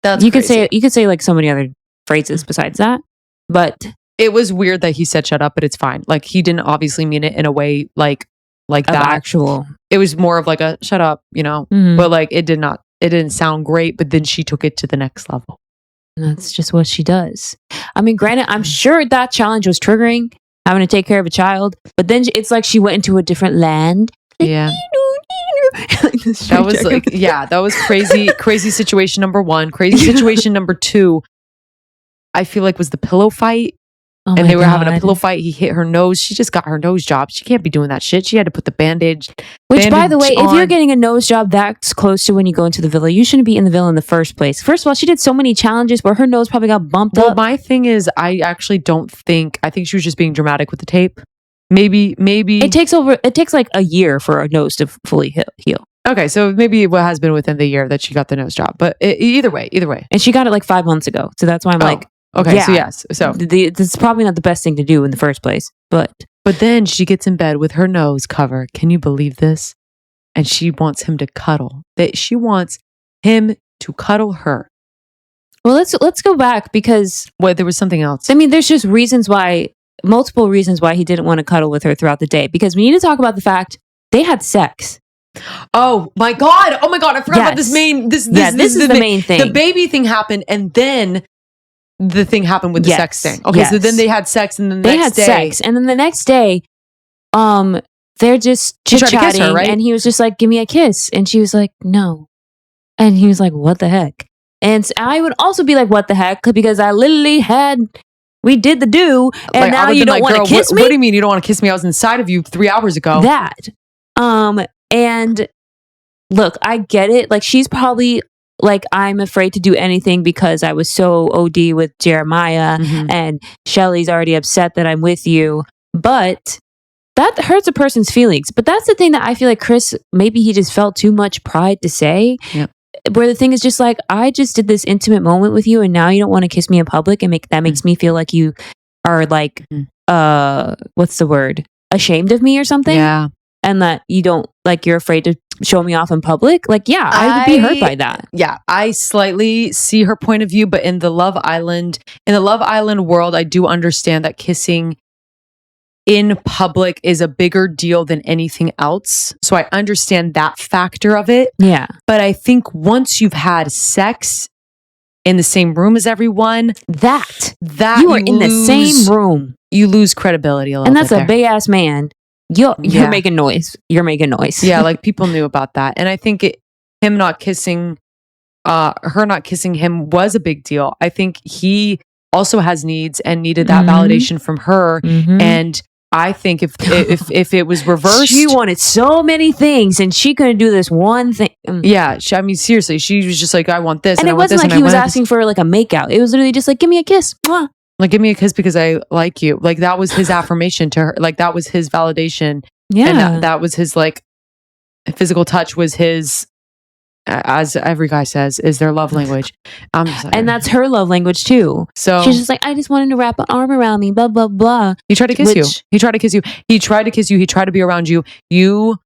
that's you crazy. You could say like so many other phrases besides that, but it was weird that he said shut up, but it's fine. Like he didn't obviously mean it in a way like that actual. It was more of like a shut up, you know. Mm-hmm. But like it didn't sound great, but then she took it to the next level. And that's just what she does. I mean, granted, I'm sure that challenge was triggering, having to take care of a child, but then it's like she went into a different land. Yeah. That was like, that was crazy situation number 1. Crazy situation number 2, I feel like was the pillow fight. Oh and they were having a pillow fight. He hit her nose. She just got her nose job. She can't be doing that shit. She had to put the bandage. Which, by the way, if you're getting a nose job that's close to when you go into the villa, you shouldn't be in the villa in the first place. First of all, she did so many challenges where her nose probably got bumped up. Well, my thing is, I think she was just being dramatic with the tape. Maybe it takes like a year for a nose to fully heal. Okay, so maybe it has been within the year that she got the nose job, but either way. And she got it like 5 months ago, so that's why I'm like, okay, yeah. So yes, so this is probably not the best thing to do in the first place, but then she gets in bed with her nose covered. Can you believe this? And she wants him to cuddle. She wants him to cuddle her. Well, let's go back because there was something else. I mean, there's just multiple reasons why he didn't want to cuddle with her throughout the day. Because we need to talk about the fact they had sex. Oh my god! I forgot about this main. This is the main thing. The baby thing happened, and then the thing happened with the sex thing. Okay, so then they had sex, and then the next day, they're just chit-chatting, her, right? And he was just like, "Give me a kiss," and she was like, "No," and he was like, "What the heck?" And I would also be like, "What the heck?" Because I literally we did the do, and like, now you don't want to kiss me. What do you mean you don't want to kiss me? I was inside of you 3 hours ago. And look, I get it. Like she's probably like, I'm afraid to do anything because I was so OD with Jeremiah and Chelley's already upset that I'm with you. But that hurts a person's feelings. But that's the thing that I feel like Chris, maybe he just felt too much pride to say. Yep. Where the thing is just like, I just did this intimate moment with you and now you don't want to kiss me in public and that makes me feel like you are like, what's the word? Ashamed of me or something? Yeah. And that you don't, like, you're afraid to show me off in public. Like, yeah, I would be hurt by that. Yeah, I slightly see her point of view, but in the Love Island world, I do understand that kissing in public is a bigger deal than anything else. So I understand that factor of it. Yeah. But I think once you've had sex in the same room as everyone, that you are in the same room, you lose credibility a little bit. And that's there. a big ass man. You're making noise. You're making noise. Yeah, like people knew about that. And I think him not kissing, her not kissing him was a big deal. I think he also has needs and needed that validation from her. And I think if it was reversed, she wanted so many things and she couldn't do this one thing. Yeah, I mean, seriously, she was just like, I want this, and it wasn't like he was asking for like a makeout. It was literally just like, give me a kiss. Mwah. Like, give me a kiss because I like you. Like, that was his affirmation to her. Like, that was his validation. Yeah, and that was his, like, physical touch was his, as every guy says, is their love language. And that's her love language too. So she's just like, I just wanted to wrap an arm around me, blah, blah, blah. He tried to kiss you. He tried to kiss you. He tried to kiss you. He tried to be around you. You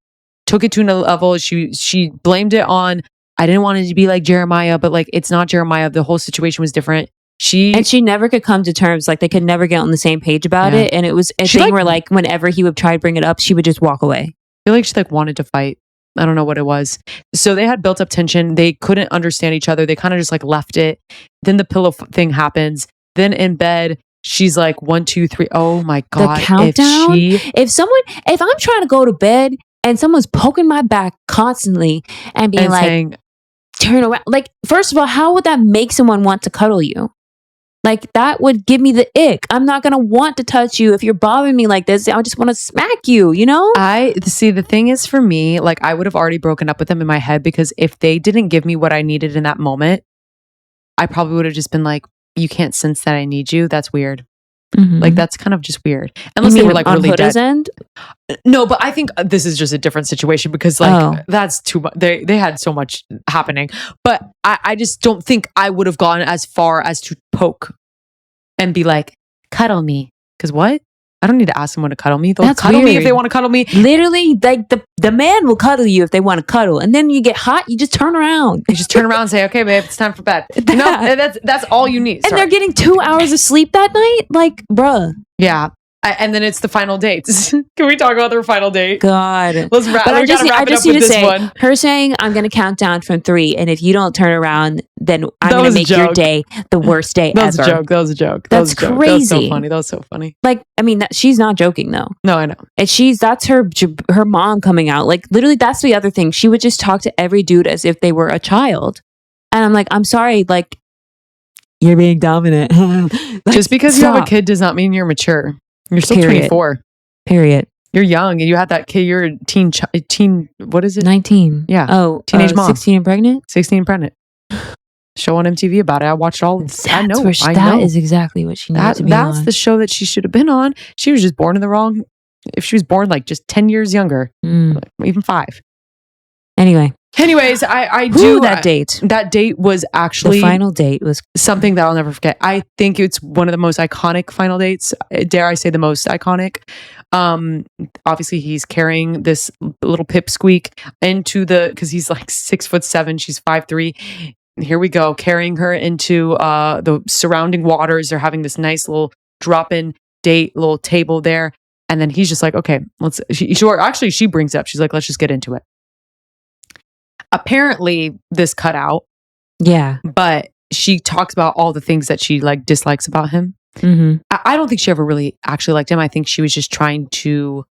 took it to another level. She blamed it on, I didn't want it to be like Jeremiah, but like, it's not Jeremiah. The whole situation was different. She never could come to terms. Like, they could never get on the same page about it. And it was a thing where like, whenever he would try to bring it up, she would just walk away. I feel like she like wanted to fight. I don't know what it was. So they had built up tension. They couldn't understand each other. They kind of just like left it. Then the pillow thing happens. Then in bed, she's like 1, 2, 3. Oh my God. The countdown. If I'm trying to go to bed and someone's poking my back constantly and being like, saying, turn around. Like, first of all, how would that make someone want to cuddle you? Like, that would give me the ick. I'm not going to want to touch you. If you're bothering me like this, I just want to smack you, you know? The thing is, for me, like, I would have already broken up with them in my head, because if they didn't give me what I needed in that moment, I probably would have just been like, you can't sense that I need you. That's weird. Like, that's kind of just weird. Unless they were like really Huda's dead. End? No, but I think this is just a different situation, because like that's too much. They had so much happening, but I just don't think I would have gone as far as to poke and be like, cuddle me. Because what? I don't need to ask someone to cuddle me. They'll cuddle me if they want to cuddle me. Literally, like the man will cuddle you if they want to cuddle, and then you get hot, you just turn around. You just turn around and say, "Okay, babe, it's time for bed." You know, that's all you need. And they're getting 2 hours of sleep that night. Like, bruh. Yeah. And then it's the final dates. Can we talk about their final date? God. Let's wrap. But I just need to say, one. Her saying, I'm going to count down from 3. And if you don't turn around, then I'm going to make your day the worst day ever. That was a joke. That's crazy. That was so funny. That was so funny. Like, I mean, she's not joking though. No, I know. And that's her mom coming out. Like, literally, that's the other thing. She would just talk to every dude as if they were a child. And I'm like, I'm sorry. Like, you're being dominant. Like, just because you have a kid does not mean you're mature. You're still 24. Period. You're young and you had that kid. You're a teen. What is it? 19. Yeah. Oh, teenage mom. 16 and pregnant? 16 and pregnant. Show on MTV about it. I watched all. I know. That is exactly what she needs to be on. That's the show that she should have been on. She was just born in the wrong. If she was born like just 10 years younger, like, even 5. Anyways, I do that date. That date was actually the final date was something that I'll never forget. I think it's one of the most iconic final dates. Dare I say the most iconic? Obviously he's carrying this little pipsqueak because he's like 6'7", she's 5'3". Here we go, carrying her into the surrounding waters. They're having this nice little drop-in date, little table there, and then he's just like, okay, she brings it up. She's like, let's just get into it. Apparently this cut out. Yeah. But she talks about all the things that she like dislikes about him. I don't think she ever really actually liked him. I think she was just trying to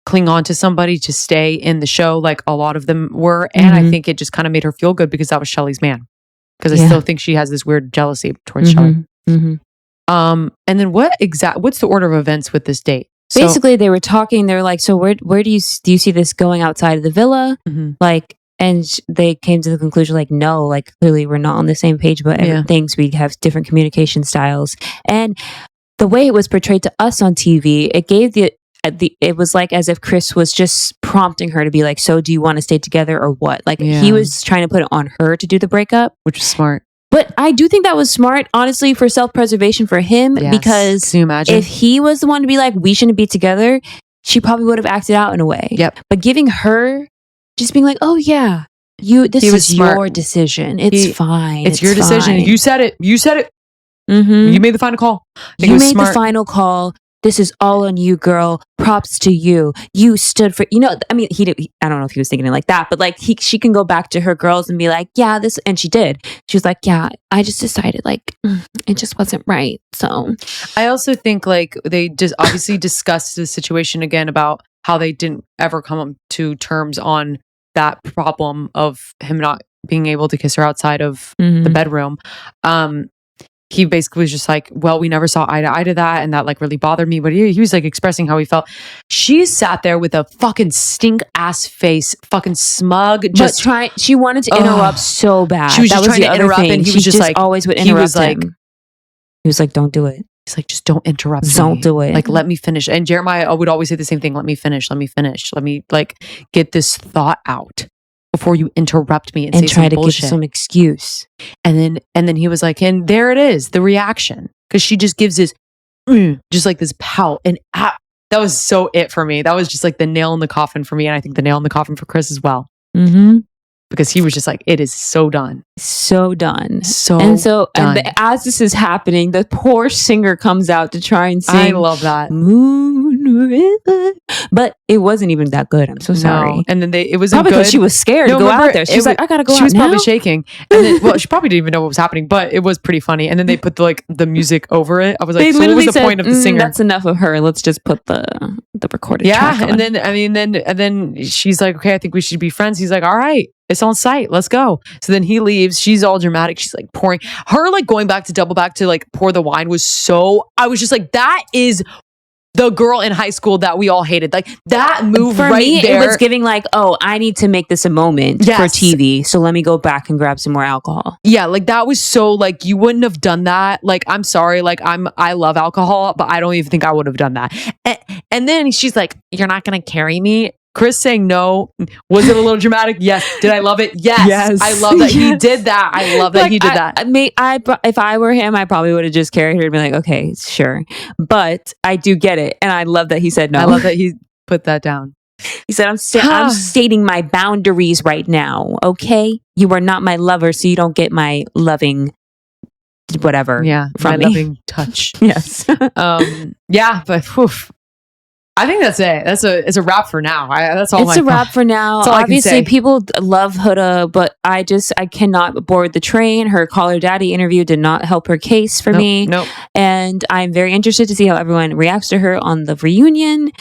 cling on to somebody to stay in the show, like a lot of them were. And I think it just kind of made her feel good because that was Chelley's man. Because I still think she has this weird jealousy towards Chelley. And then what's the order of events with this date? Basically, they were talking. They were like, so where do you see this going outside of the villa? Like, and they came to the conclusion, like, no, like, clearly we're not on the same page about everything. So we have different communication styles. And the way it was portrayed to us on TV, it gave it was like as if Chris was just prompting her to be like, so do you want to stay together or what? Like, he was trying to put it on her to do the breakup. Which is smart. But I do think that was smart, honestly, for self-preservation for him. Yes. Because can you imagine? If he was the one to be like, we shouldn't be together, she probably would have acted out in a way. Yep. But giving her just being like, oh yeah, this is your decision. It's fine. It's your decision. You said it. You made the final call. You made the final call. this is all on you, girl. Props to you. You stood for, I mean, I don't know if he was thinking it like that, but like she can go back to her girls and be like, yeah, this, and she did. She was like, yeah, I just decided like, it just wasn't right. So I also think like they just obviously discussed the situation again about how they didn't ever come to terms on that problem of him not being able to kiss her outside of the bedroom. He basically was just like, well, we never saw eye to eye to that, and that like really bothered me. But he was like expressing how he felt. She sat there with a fucking stink ass face, fucking smug, just trying. She wanted to interrupt so bad. She was just trying to interrupt, and he was just like, always would interrupt him. He was like, "Don't do it." He's like, just don't interrupt me. Don't do it. Like, let me finish. And Jeremiah would always say the same thing. Let me finish. Let me finish. Let me like get this thought out before you interrupt me and say try some to bullshit. Give some excuse. And then he was like, and there it is, the reaction. Because she just gives this, just like this pout. And that was so it for me. That was just like the nail in the coffin for me. And I think the nail in the coffin for Chris as well. Because he was just like, it is so done. So done. Done. And as this is happening, the poor singer comes out to try and sing. I love that. Moon River. But it wasn't even that good. I'm so sorry. No. And then it was probably because she was scared to go out there. She's like, I gotta go out now. She was probably shaking. And then, well, she probably didn't even know what was happening, but it was pretty funny. And then they put the music over it. I was like, so what was the point of the singer? That's enough of her. Let's just put the recorded track on. And then she's like, okay, I think we should be friends. He's like, all right. It's on site. Let's go. So then he leaves. She's all dramatic. She's like pouring. Her like going back to double back to like pour the wine was so. I was just like, that is the girl in high school that we all hated. Like that move for right me, there. It was giving like, oh, I need to make this a moment for TV. So let me go back and grab some more alcohol. Yeah, like that was so like you wouldn't have done that. Like I'm sorry, like I love alcohol, but I don't even think I would have done that. And then she's like, "You're not gonna carry me." Chris saying no. Was it a little dramatic? Yes. Did I love it? Yes. I love that he did that. I love that like, he did that. If I were him, I probably would have just carried her and be like, okay, sure. But I do get it. And I love that he said no. I love that he put that down. He said, I'm stating my boundaries right now. Okay. You are not my lover, so you don't get my loving whatever. Yeah. From my loving touch. Yes. Yeah, but whew. I think that's it. It's a wrap for now. That's all. It's a wrap for now. Obviously, people love Huda, but I cannot board the train. Her Call Her Daddy interview did not help her case for me. Nope. And I'm very interested to see how everyone reacts to her on the reunion.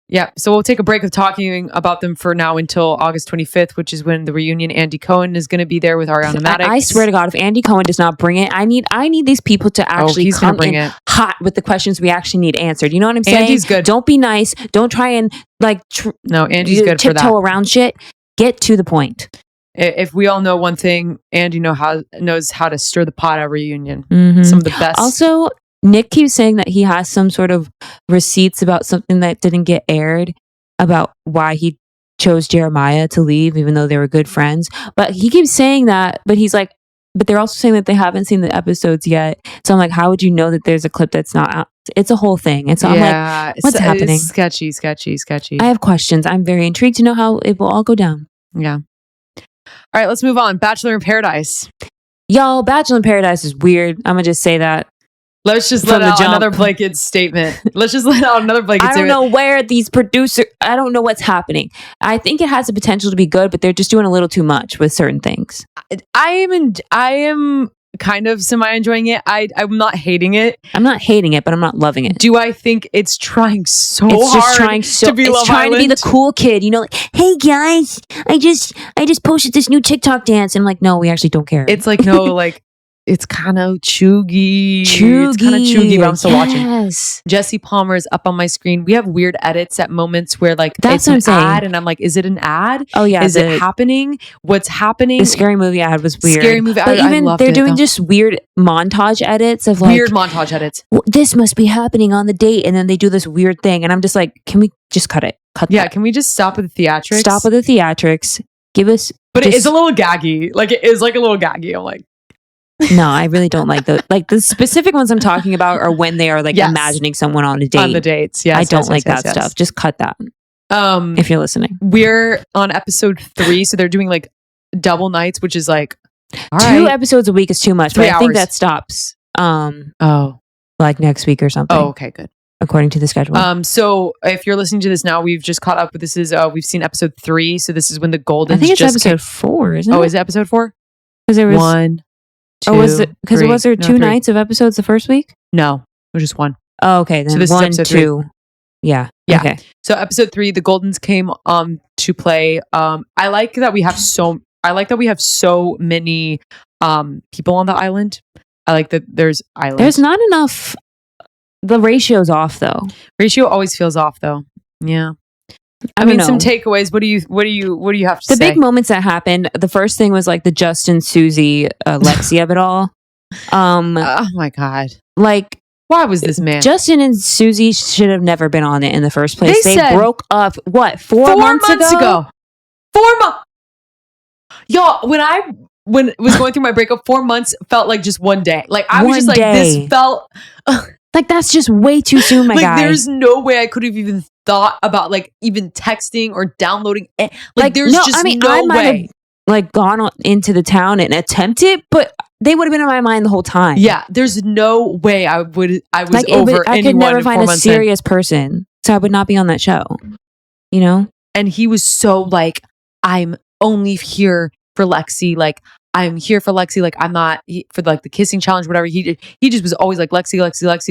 Yeah, so we'll take a break of talking about them for now until August 25th, which is when the reunion. Andy Cohen is going to be there with Ariana Madix. I swear to God, if Andy Cohen does not bring it, I need these people to actually come in hot with the questions we actually need answered. You know what I'm saying? Andy's good. Don't be nice. Don't try and like no, Andy's good for that. Tiptoe around shit. Get to the point. If we all know one thing, Andy knows how to stir the pot at a reunion. Mm-hmm. Some of the best. Also, Nick keeps saying that he has some sort of receipts about something that didn't get aired about why he chose Jeremiah to leave, even though they were good friends. But he keeps saying that, but he's like, but they're also saying that they haven't seen the episodes yet. So I'm like, how would you know that there's a clip that's not out? It's a whole thing. And so I'm like, what's happening? It's sketchy. I have questions. I'm very intrigued to know how it will all go down. Yeah. All right, let's move on. Bachelor in Paradise. Y'all, Bachelor in Paradise is weird. I'm going to just say that. Let's just let out another blanket statement. I don't know where these producers, I don't know what's happening. I think it has the potential to be good, but they're just doing a little too much with certain things. I am kind of semi-enjoying it. I'm not hating it. I'm not hating it, but I'm not loving it. Do I think it's trying so hard? It's just trying to be Love Island? To be the cool kid. You know, like, hey guys, I just posted this new TikTok dance. And I'm like, no, we actually don't care. It's like, no, like, it's kind of chuggy. It's kind of chuggy, but I'm still watching. Jesse Palmer is up on my screen. We have weird edits at moments where like that's it's an ad, and I'm like, is it an ad? Oh yeah, is it happening? What's happening? The Scary Movie ad was weird. Scary Movie ad, but even I they're doing just weird montage edits of like weird montage edits. This must be happening on the date, and then they do this weird thing, and I'm just like, can we just cut it? Yeah, can we just stop with the theatrics? Stop with the theatrics. Give us. But it is a little gaggy. Like it is like a little gaggy. I'm like. No, I really don't like those. Like the specific ones I'm talking about are when they are like imagining someone on a date. On the dates, yes. I don't like that stuff. Just cut that. If you're listening. We're on episode 3, so they're doing like double nights, which is like 2 episodes a week is too much. But I think that stops like next week or something. Oh, okay, good. according to the schedule. So if you're listening to this now, we've just caught up. This is we've seen episode 3. So this is when the Goldens. I think it's episode 4, isn't it? Oh, is it episode 4? Because there was 1, 2. Oh, was it? Because was there 2 nights of episodes the first week? No, it was just 1. Oh, okay. Then so this 1, is episode 2. 3. Yeah. Okay. So episode 3, the Goldens came to play. I like that we have so many people on the island. I like that there's islands. There's not enough. The ratio's off though. Ratio always feels off though. Yeah. I mean, some takeaways. What do you have to say? The big moments that happened. The first thing was like the Justin, Susie, Lexi of it all. Oh my God. Like, why was this man? Justin and Susie should have never been on it in the first place. They broke up, what, 4 months ago? 4 months. Y'all, when it was going through my breakup, 4 months felt like just one day. Like, I was just like, this felt... like, that's just way too soon, my guy. There's no way I could have even thought about, like, even texting or downloading. There's no way. I might have, like, gone into the town and attempted, but they would have been in my mind the whole time. Yeah, there's no way I was like, over I anyone. could never find a serious person, so I would not be on that show. You know? And he was so like, I'm only here for Lexi. Like, I'm here for Lexi. Like, I'm not for like the kissing challenge, whatever. He just was always like, Lexi.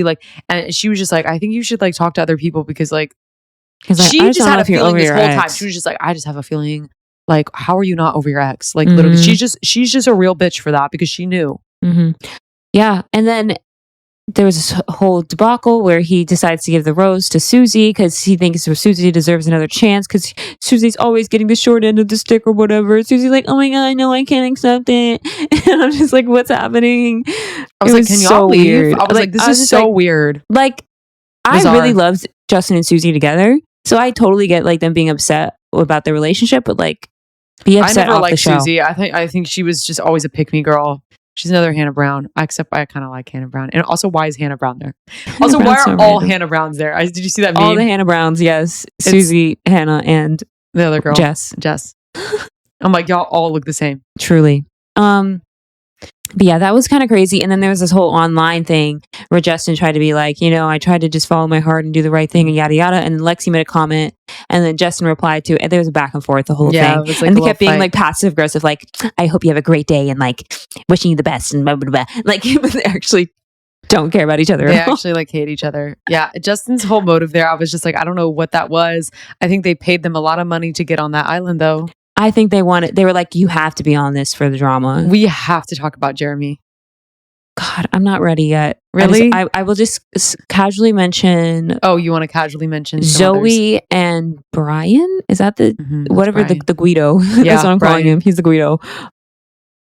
Like, and she was just like, I think you should like talk to other people because she just had a feeling this whole time. She was just like, I just have a feeling. Like, how are you not over your ex? Like, literally, she's just a real bitch for that because she knew. Mm-hmm. Yeah. And then there was this whole debacle where he decides to give the rose to Susie because he thinks Susie deserves another chance because Susie's always getting the short end of the stick or whatever. Susie's like, oh my God, no, I can't accept it. And I'm just like, what's happening? I was like, can y'all leave? I was like, this is so weird. Like, bizarre. I really loved Justin and Susie together. So I totally get like them being upset about their relationship, but like, be upset. I never liked Susie. I think she was just always a pick-me girl. She's another Hannah Brown. Except I kind of like Hannah Brown. And also, why is Hannah Brown there? Also, why are all Hannah Browns there? Did you see that meme? All the Hannah Browns, yes. Susie, Hannah, and the other girl, Jess. I'm like, y'all all look the same. Truly. But yeah, that was kind of crazy. And then there was this whole online thing where Justin tried to be like, you know, I tried to just follow my heart and do the right thing and yada yada. And Lexi made a comment, and then Justin replied to it. And there was a back and forth the whole thing. It was like and they kept being like passive aggressive, like, I hope you have a great day and like wishing you the best and blah blah blah. Like, but they actually don't care about each other. They actually like hate each other. Yeah, Justin's whole motive there, I was just like, I don't know what that was. I think they paid them a lot of money to get on that island, though. I think they were like, you have to be on this for the drama. We have to talk about Jeremy. God, I'm not ready yet. Really? I will just casually mention. Oh, you want to casually mention Zoe and Bryan? Is that the whatever Bryan. the Guido? Yeah, that's what I'm calling him. He's the Guido.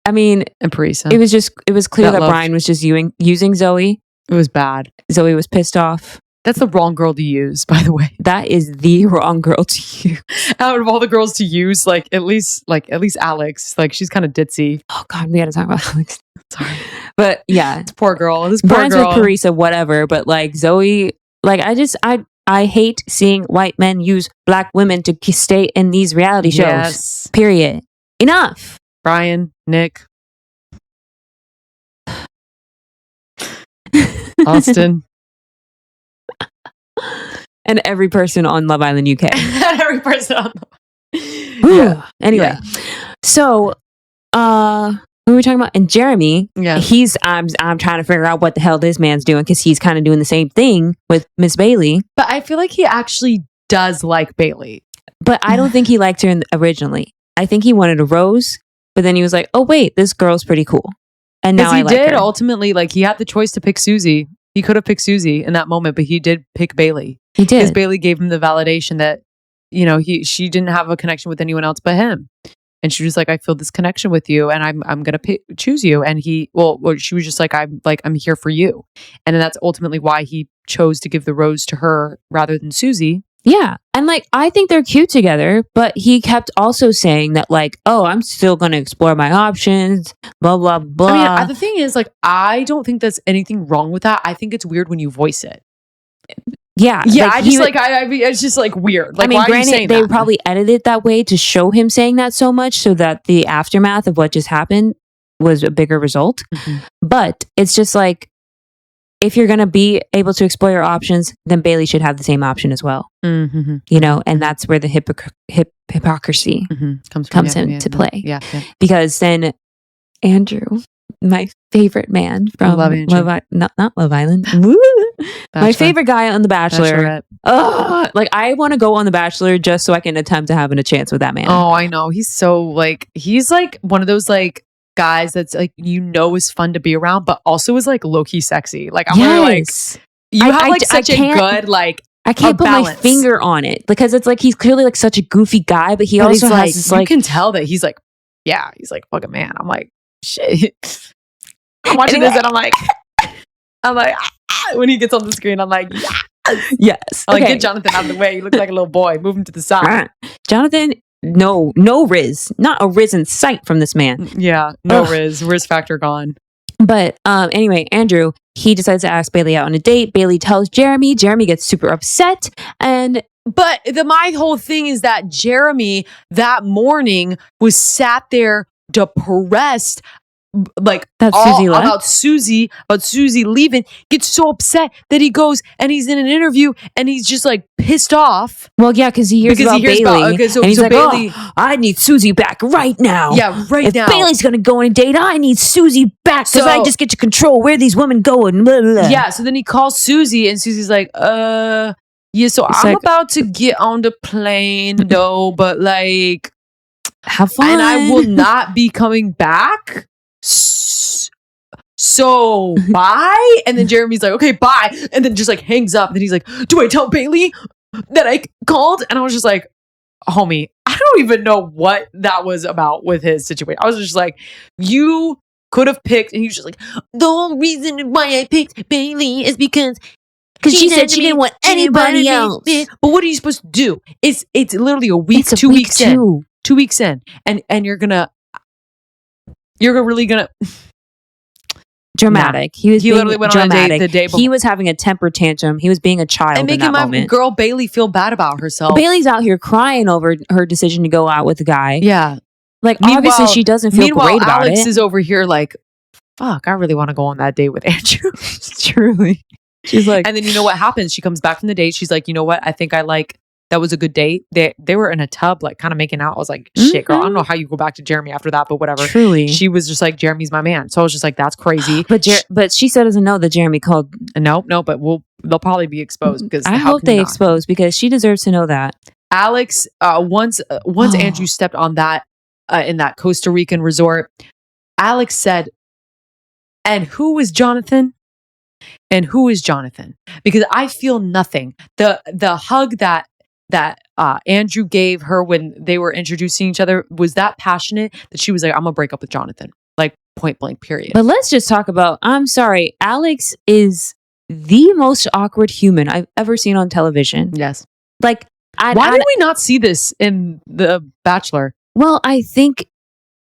I mean, and Parisa. It was clear that Bryan was just using Zoe. It was bad. Zoe was pissed off. That's the wrong girl to use, by the way. That is the wrong girl to use. Out of all the girls to use, at least Alex, like she's kind of ditzy. Oh God, we got to talk about Alex. Sorry, but yeah, this poor girl. Bryan's with Parisa, whatever. But like Zoe, like I hate seeing white men use black women to stay in these reality shows. Yes. Period. Enough. Bryan, Nick, Austin. And every person on Love Island UK. And every person on yeah. Anyway. Yeah. So who were we talking about? And Jeremy, I'm trying to figure out what the hell this man's doing because he's kind of doing the same thing with Miss Bailey. But I feel like he actually does like Bailey. But I don't think he liked her originally. I think he wanted a rose, but then he was like, oh wait, this girl's pretty cool. And now I like her. Ultimately, like he had the choice to pick Susie. He could have picked Susie in that moment, but he did pick Bailey. He did. Because Bailey gave him the validation that, you know, she didn't have a connection with anyone else but him. And she was like, I feel this connection with you and I'm going to choose you. And she was just like, I'm here for you. And then that's ultimately why he chose to give the rose to her rather than Susie. Yeah. And like, I think they're cute together, but he kept also saying that like, oh, I'm still going to explore my options, blah, blah, blah. I mean, the thing is like, I don't think there's anything wrong with that. I think it's weird when you voice it. Yeah. Yeah. Like, I mean, it's just like weird. Like, I mean, granted, they probably edited it that way to show him saying that so much so that the aftermath of what just happened was a bigger result. Mm-hmm. But it's just like, if you're going to be able to explore your options, then Bailey should have the same option as well. Mm-hmm. You know, and that's where the hypocrisy comes into play. Yeah. Because then Andrew, my favorite man from not Love Island, my favorite guy on The Bachelor. Like I want to go on The Bachelor just so I can attempt to have a chance with that man. Oh, I know. He's so like he's like one of those like guys that's like is fun to be around, but also is like low key sexy. Like I'm really like you have like such a good like. I can't put my finger on it because it's like he's clearly like such a goofy guy, but he also has this, like, you can tell that he's like he's like fucking man. I'm like shit. I'm watching this and I'm like when he gets on the screen, I'm like yes. I'm like get Jonathan out of the way. He looks like a little boy. Move him to the side. Jonathan. No Riz. Not a Riz in sight from this man. Yeah, no Riz. Riz factor gone. But anyway, Andrew, he decides to ask Bailey out on a date. Bailey tells Jeremy. Jeremy gets super upset. But my whole thing is that Jeremy that morning was sat there depressed. Like about Susie leaving, gets so upset that he goes and he's in an interview and he's just like pissed off. Well, yeah, because he hears about Bailey. So he's like, Bailey, I need Susie back right now. Yeah, right now. If Bailey's going to go on a date, I need Susie back because I just get to control where these women go and blah, blah, blah. Yeah, so then he calls Susie and Susie's like, yeah, so I'm like, about to get on the plane though, but like, have fun. And I will not be coming back. So bye. And then Jeremy's like, okay, bye. And then just like hangs up. And then he's like, do I tell Bailey that I called? And I was just like, homie, I don't even know what that was about with his situation. I was just like, you could have picked. And he was just like, the whole reason why I picked Bailey is because she said she didn't want anybody else. But what are you supposed to do? It's literally a week, 2 weeks in. 2 weeks in. And you're really gonna dramatic. He literally went dramatic. On a date the day before. He was having a temper tantrum. He was being a child and making my moment. Girl Bailey feel bad about herself. Bailey's out here crying over her decision to go out with the guy. Yeah, like obviously she doesn't feel great about Alex it. Is over here like, fuck, I really want to go on that date with Andrew. Truly, she's like, and then you know what happens? She comes back from the date. She's like, you know what? I think I like. That was a good date. They were in a tub, like kind of making out. I was like, shit, girl. I don't know how you go back to Jeremy after that, but whatever. Truly. She was just like, Jeremy's my man. So I was just like, that's crazy. But she still doesn't know that Jeremy called. No, but they'll probably be exposed because I hope they expose because she deserves to know that. Alex, once Andrew stepped on that in that Costa Rican resort, Alex said, and who is Jonathan? And who is Jonathan? Because I feel nothing. The hug that Andrew gave her when they were introducing each other was that passionate that she was like, I'm gonna break up with Jonathan, like point blank, period. But let's just talk about, I'm sorry, Alex is the most awkward human I've ever seen on television. Yes. Like, why did we not see this in The Bachelor? Well, I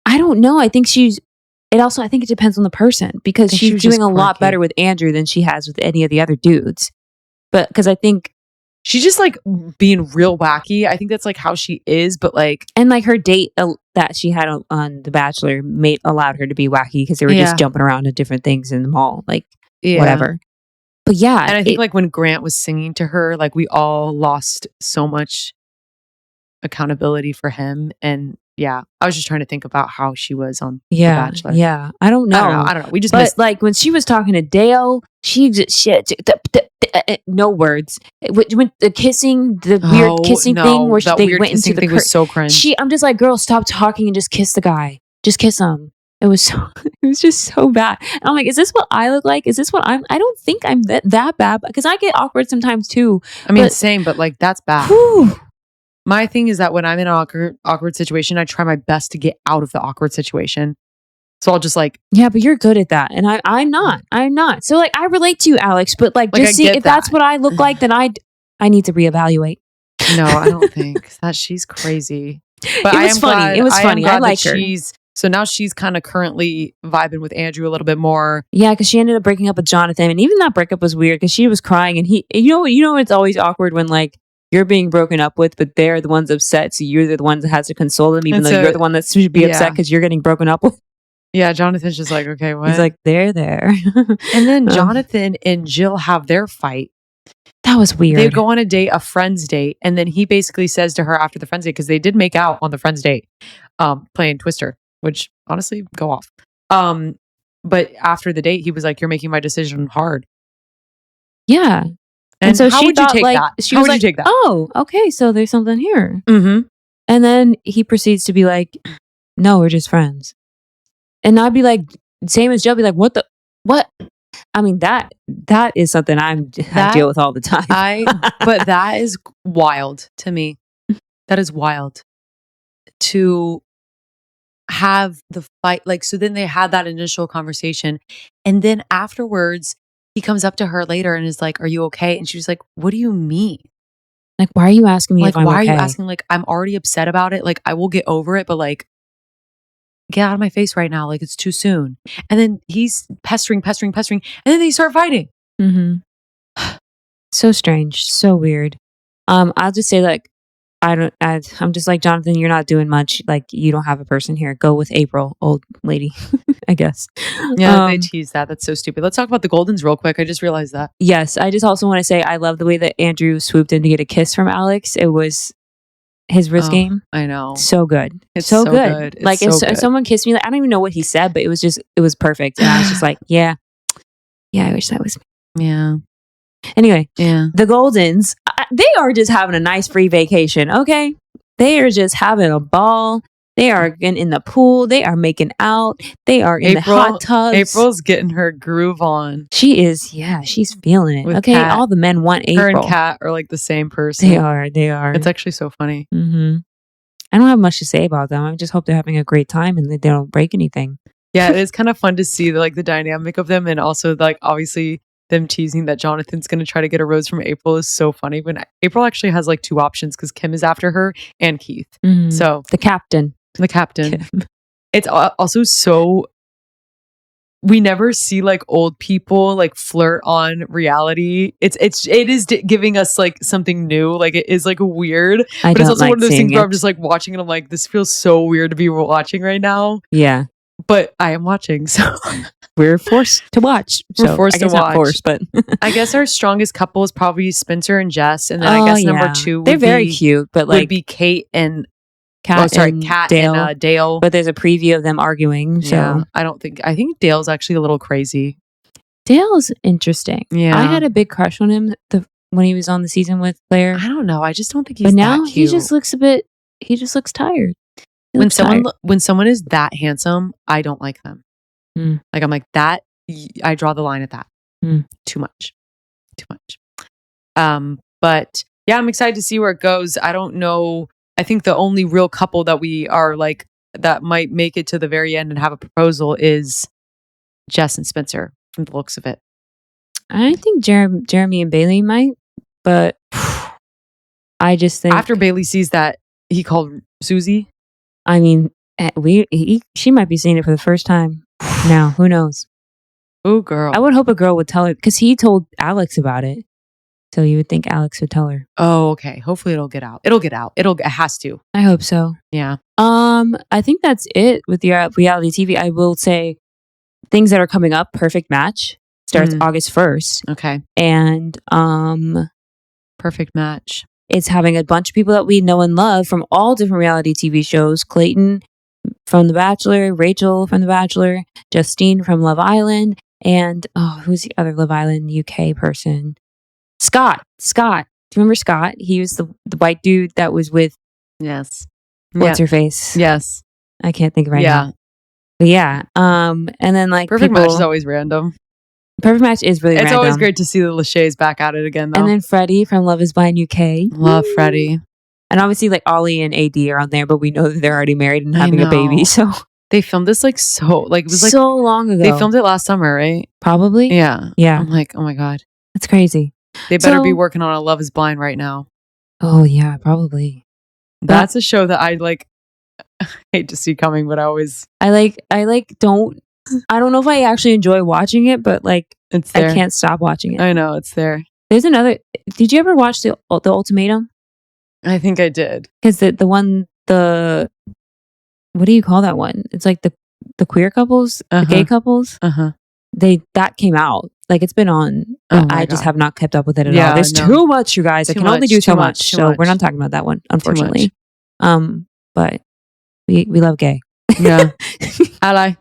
don't know. I think it depends on the person because she's doing a lot better with Andrew than she has with any of the other dudes. But because I think she's just like being real wacky. I think that's like how she is, but like, and like her date that she had on The Bachelor allowed her to be wacky because they were just jumping around to different things in the mall, like whatever. But yeah, and I think like when Grant was singing to her, like we all lost so much accountability for him. And yeah, I was just trying to think about how she was on The Bachelor. Yeah, I don't know. I don't know. We just missed. Like when she was talking to Dale, she just no words. When the kissing, the weird kissing thing where they went into the was so cringe. I'm just like, girl, stop talking and just kiss the guy. Just kiss him. It was just so bad. And I'm like, is this what I look like? Is this what I don't think I'm that bad because I get awkward sometimes too. I mean, same, but like that's bad. Whew. My thing is that when I'm in an awkward situation, I try my best to get out of the awkward situation. So I'll just like, yeah, but you're good at that, and I'm not. So like, I relate to you, Alex, but like just see if that's what I look like, then I need to reevaluate. No, I don't think that she's crazy. But it was funny. It was funny. I like her. So now she's kind of currently vibing with Andrew a little bit more. Yeah, because she ended up breaking up with Jonathan, and even that breakup was weird because she was crying, and you know, it's always awkward when like you're being broken up with, but they're the ones upset, so you're the ones that has to console them, even though you're the one that should be upset because you're getting broken up with. Yeah, Jonathan's just like, okay, what? He's like, they're there. And then Jonathan and Jill have their fight. That was weird. They go on a date, a friend's date, and then he basically says to her after the friend's date, because they did make out on the friend's date, playing Twister, which honestly, go off. But after the date, he was like, "You're making my decision hard." Yeah. And so how she would you thought, take like, that? she How was would like, you take that? oh, okay, so there's something here. Mm-hmm. And then he proceeds to be like, no, we're just friends. And I'd be like, same as Jill, be like, what? I mean, that is something I deal with all the time. But that is wild to me. That is wild to have the fight. Like, so then they had that initial conversation. And then afterwards, he comes up to her later and is like, are you okay? And she was like, what do you mean? Like, why are you asking me Like, if I'm why okay? are you asking? Like, I'm already upset about it. Like, I will get over it, but like, get out of my face right now. Like, it's too soon. And then he's pestering. And then they start fighting. Mm-hmm. So strange. So weird. I'll just say, like, I'm just like, Jonathan, you're not doing much. Like, you don't have a person here. Go with April, old lady, I guess. Yeah, they tease that. That's so stupid. Let's talk about the Goldens real quick. I just realized that. Yes. I just also want to say, I love the way that Andrew swooped in to get a kiss from Alex. It was his wrist game. I know. So good. It's so good. It's like, so if good. someone kissed me, like, I don't even know what he said, but it was perfect. And I was just like, yeah, I wish that was me. Yeah. Anyway, yeah. The Goldens, they are just having a nice free vacation, okay? They are just having a ball. They are in the pool. They are making out. They are in the hot tubs. April's getting her groove on. She is, she's feeling it. With okay, Kat. all the men want April. Her and Kat are like the same person. They are. It's actually so funny. Mm-hmm. I don't have much to say about them. I just hope they're having a great time and they don't break anything. Yeah, it is kind of fun to see the dynamic of them, and also like obviously them teasing that Jonathan's going to try to get a rose from April is so funny. When April actually has like two options because Kim is after her and Keith. Mm-hmm. So the captain. Kim. It's also so, we never see like old people like flirt on reality. It is giving us like something new. Like it is like weird, but it's also one of those things where I'm just like watching and I'm like, this feels so weird to be watching right now. Yeah. But I am watching, so we're forced to watch. We're forced to watch. Not forced, but I guess our strongest couple is probably Spencer and Jess, and then I guess number two. They're very cute, but like would be Kate and Kat and Dale. But there's a preview of them arguing. So yeah, I think Dale's actually a little crazy. Dale's interesting. Yeah, I had a big crush on him when he was on the season with Claire. I don't know. I just don't think he's. But now that cute. he just looks tired. When someone is that handsome, I don't like them. Like I'm like that. I draw the line at that. Too much. But yeah, I'm excited to see where it goes. I don't know. I think the only real couple that we are like that might make it to the very end and have a proposal is Jess and Spencer. From the looks of it, I think Jeremy and Bailey might, but I just think after Bailey sees that he called Susie. I mean, she might be seeing it for the first time now. Who knows? Oh, girl. I would hope a girl would tell her because he told Alex about it. So you would think Alex would tell her. Oh, okay. Hopefully it'll get out. It has to. I hope so. Yeah. I think that's it with the reality TV. I will say things that are coming up. Perfect Match starts August 1st. Okay. And Perfect Match. It's having a bunch of people that we know and love from all different reality TV shows. Clayton from The Bachelor, Rachel from The Bachelor, Justine from Love Island, and who's the other Love Island UK person? Scott. Do you remember Scott? He was the white dude that was with Yes. What's her face? Yes. I can't think right now. But yeah. And then like Perfect Match is always random. Perfect Match is really random. It's always great to see the Lachey's back at it again, though. And then Freddie from Love is Blind UK. Love Freddie. And obviously, like Ollie and AD are on there, but we know that they're already married and having a baby. So they filmed this it was like so long ago. They filmed it last summer, right? Probably. Yeah. Yeah. I'm like, oh my God. That's crazy. They better be working on a Love is Blind right now. Oh yeah, probably. That's a show that I like hate to see coming, but I don't know if I actually enjoy watching it, but like it's there. I can't stop watching it. I know it's there. There's another. Did you ever watch the Ultimatum? I think I did. Because what do you call that one? It's like the the queer couples, the gay couples. That came out. Like it's been on. I just have not kept up with it at all. There's too much, you guys. I can only do so much. So we're not talking about that one, unfortunately. But we love gay. Yeah. Ally.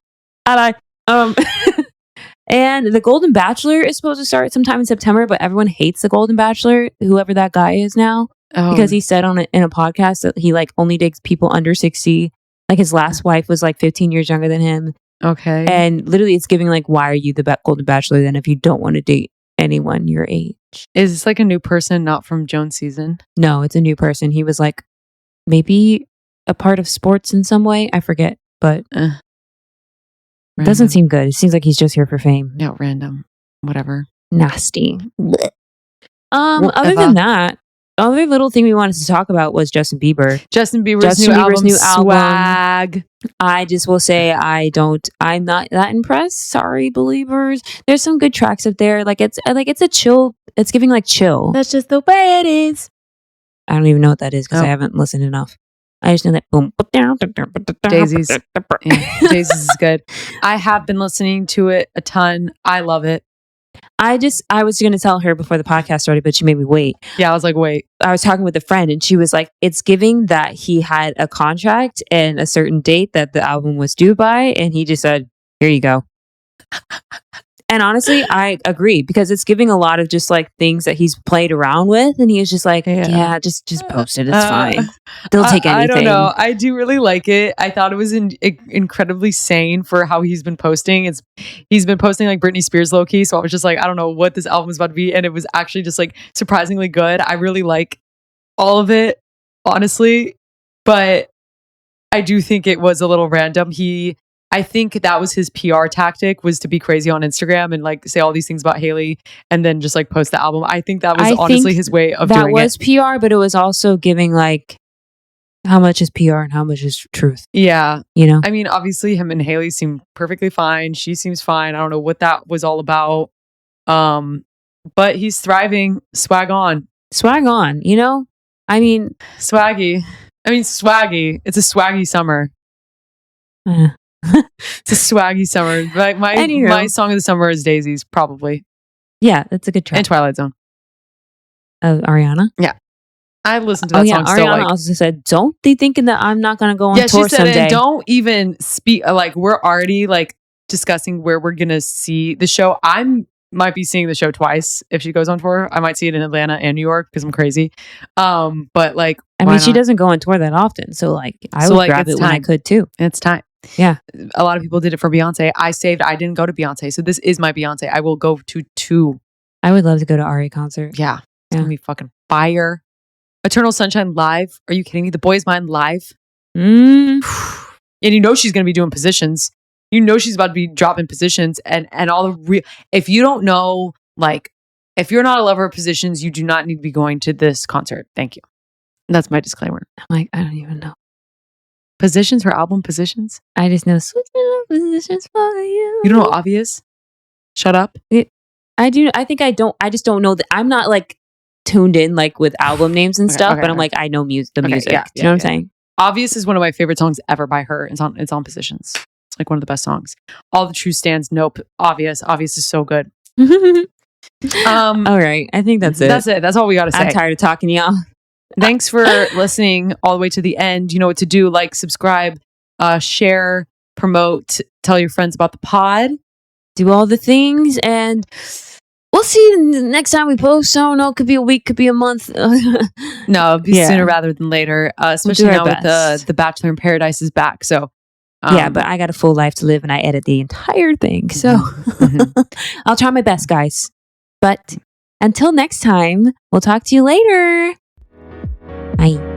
And the Golden Bachelor is supposed to start sometime in September, but everyone hates the Golden Bachelor, whoever that guy is now, because he said in a podcast that he like only dates people under 60. Like his last wife was like 15 years younger than him. Okay. And literally it's giving like, why are you the Golden Bachelor then if you don't want to date anyone your age? Is this like a new person, not from Joan's season? No, it's a new person. He was like maybe a part of sports in some way. I forget, but it doesn't seem good. It seems like he's just here for fame. Yeah, random. Whatever. Nasty. Other than that, other little thing we wanted to talk about was Justin Bieber. Justin Bieber's new album. Swag. I just will say I'm not that impressed. Sorry, believers. There's some good tracks up there. It's a chill. It's giving like chill. That's just the way it is. I don't even know what that is because I haven't listened enough. I just know that boom. Daisy's. Yeah, Daisy's is good. I have been listening to it a ton. I love it. I was going to tell her before the podcast started, but she made me wait. Yeah, I was like, wait. I was talking with a friend and she was like, it's giving that he had a contract and a certain date that the album was due by. And he just said, here you go. And honestly, I agree because it's giving a lot of just like things that he's played around with. And he was just like, yeah just post it. It's fine. They'll take anything. I don't know. I do really like it. I thought it was incredibly sane for how he's been posting. He's been posting like Britney Spears low key. So I was just like, I don't know what this album is about to be. And it was actually just like surprisingly good. I really like all of it, honestly. But I do think it was a little random. I think that was his PR tactic, was to be crazy on Instagram and like say all these things about Haley and then just like post the album. I think that was honestly his way of doing it. That was PR, but it was also giving like how much is PR and how much is truth. Yeah. You know? I mean, obviously him and Haley seem perfectly fine. She seems fine. I don't know what that was all about. But he's thriving. Swag on. Swag on, you know? I mean, swaggy. It's a swaggy summer. It's a swaggy summer. Like my song of the summer is Daisies, probably. Yeah, that's a good track. And Twilight Zone. Ariana? Yeah. I listened to that song still. Ariana also said, don't be thinking that I'm not going to go on tour she said, someday. And don't even speak, like we're already like discussing where we're going to see the show. Might be seeing the show twice if she goes on tour. I might see it in Atlanta and New York because I'm crazy. But like, I mean, she doesn't go on tour that often. So like, I would grab it when I could too. It's time. Yeah. A lot of people did it for Beyonce. I didn't go to Beyonce. So this is my Beyonce. I will go to 2. I would love to go to Ari concert. Yeah. It's going to be fucking fire. Eternal Sunshine live. Are you kidding me? The Boy's Mind live. And you know she's going to be doing positions. You know she's about to be dropping positions and all the if you don't know, like, if you're not a lover of positions, you do not need to be going to this concert. Thank you. And that's my disclaimer. I'm like, I don't even know. Positions, her album Positions? I just know switching up positions for you. You don't know Obvious? Shut Up? I do. I think I don't. I just don't know that. I'm not like tuned in like with album names and stuff, but I'm like, I know the music. Yeah, do you know what I'm saying? Obvious is one of my favorite songs ever by her. It's on Positions. It's like one of the best songs. All the True Stands. Nope. Obvious is so good. All right. I think that's it. That's it. That's all we got to say. I'm tired of talking to y'all. Thanks for listening all the way to the end. You know what to do. Like, subscribe, share, promote, tell your friends about the pod. Do all the things. And we'll see next time we post. I don't know. Could be a week. Could be a month. No, it'll be sooner rather than later. Especially now with the Bachelor in Paradise is back. So yeah, but I got a full life to live and I edit the entire thing. So I'll try my best, guys. But until next time, we'll talk to you later. Bye.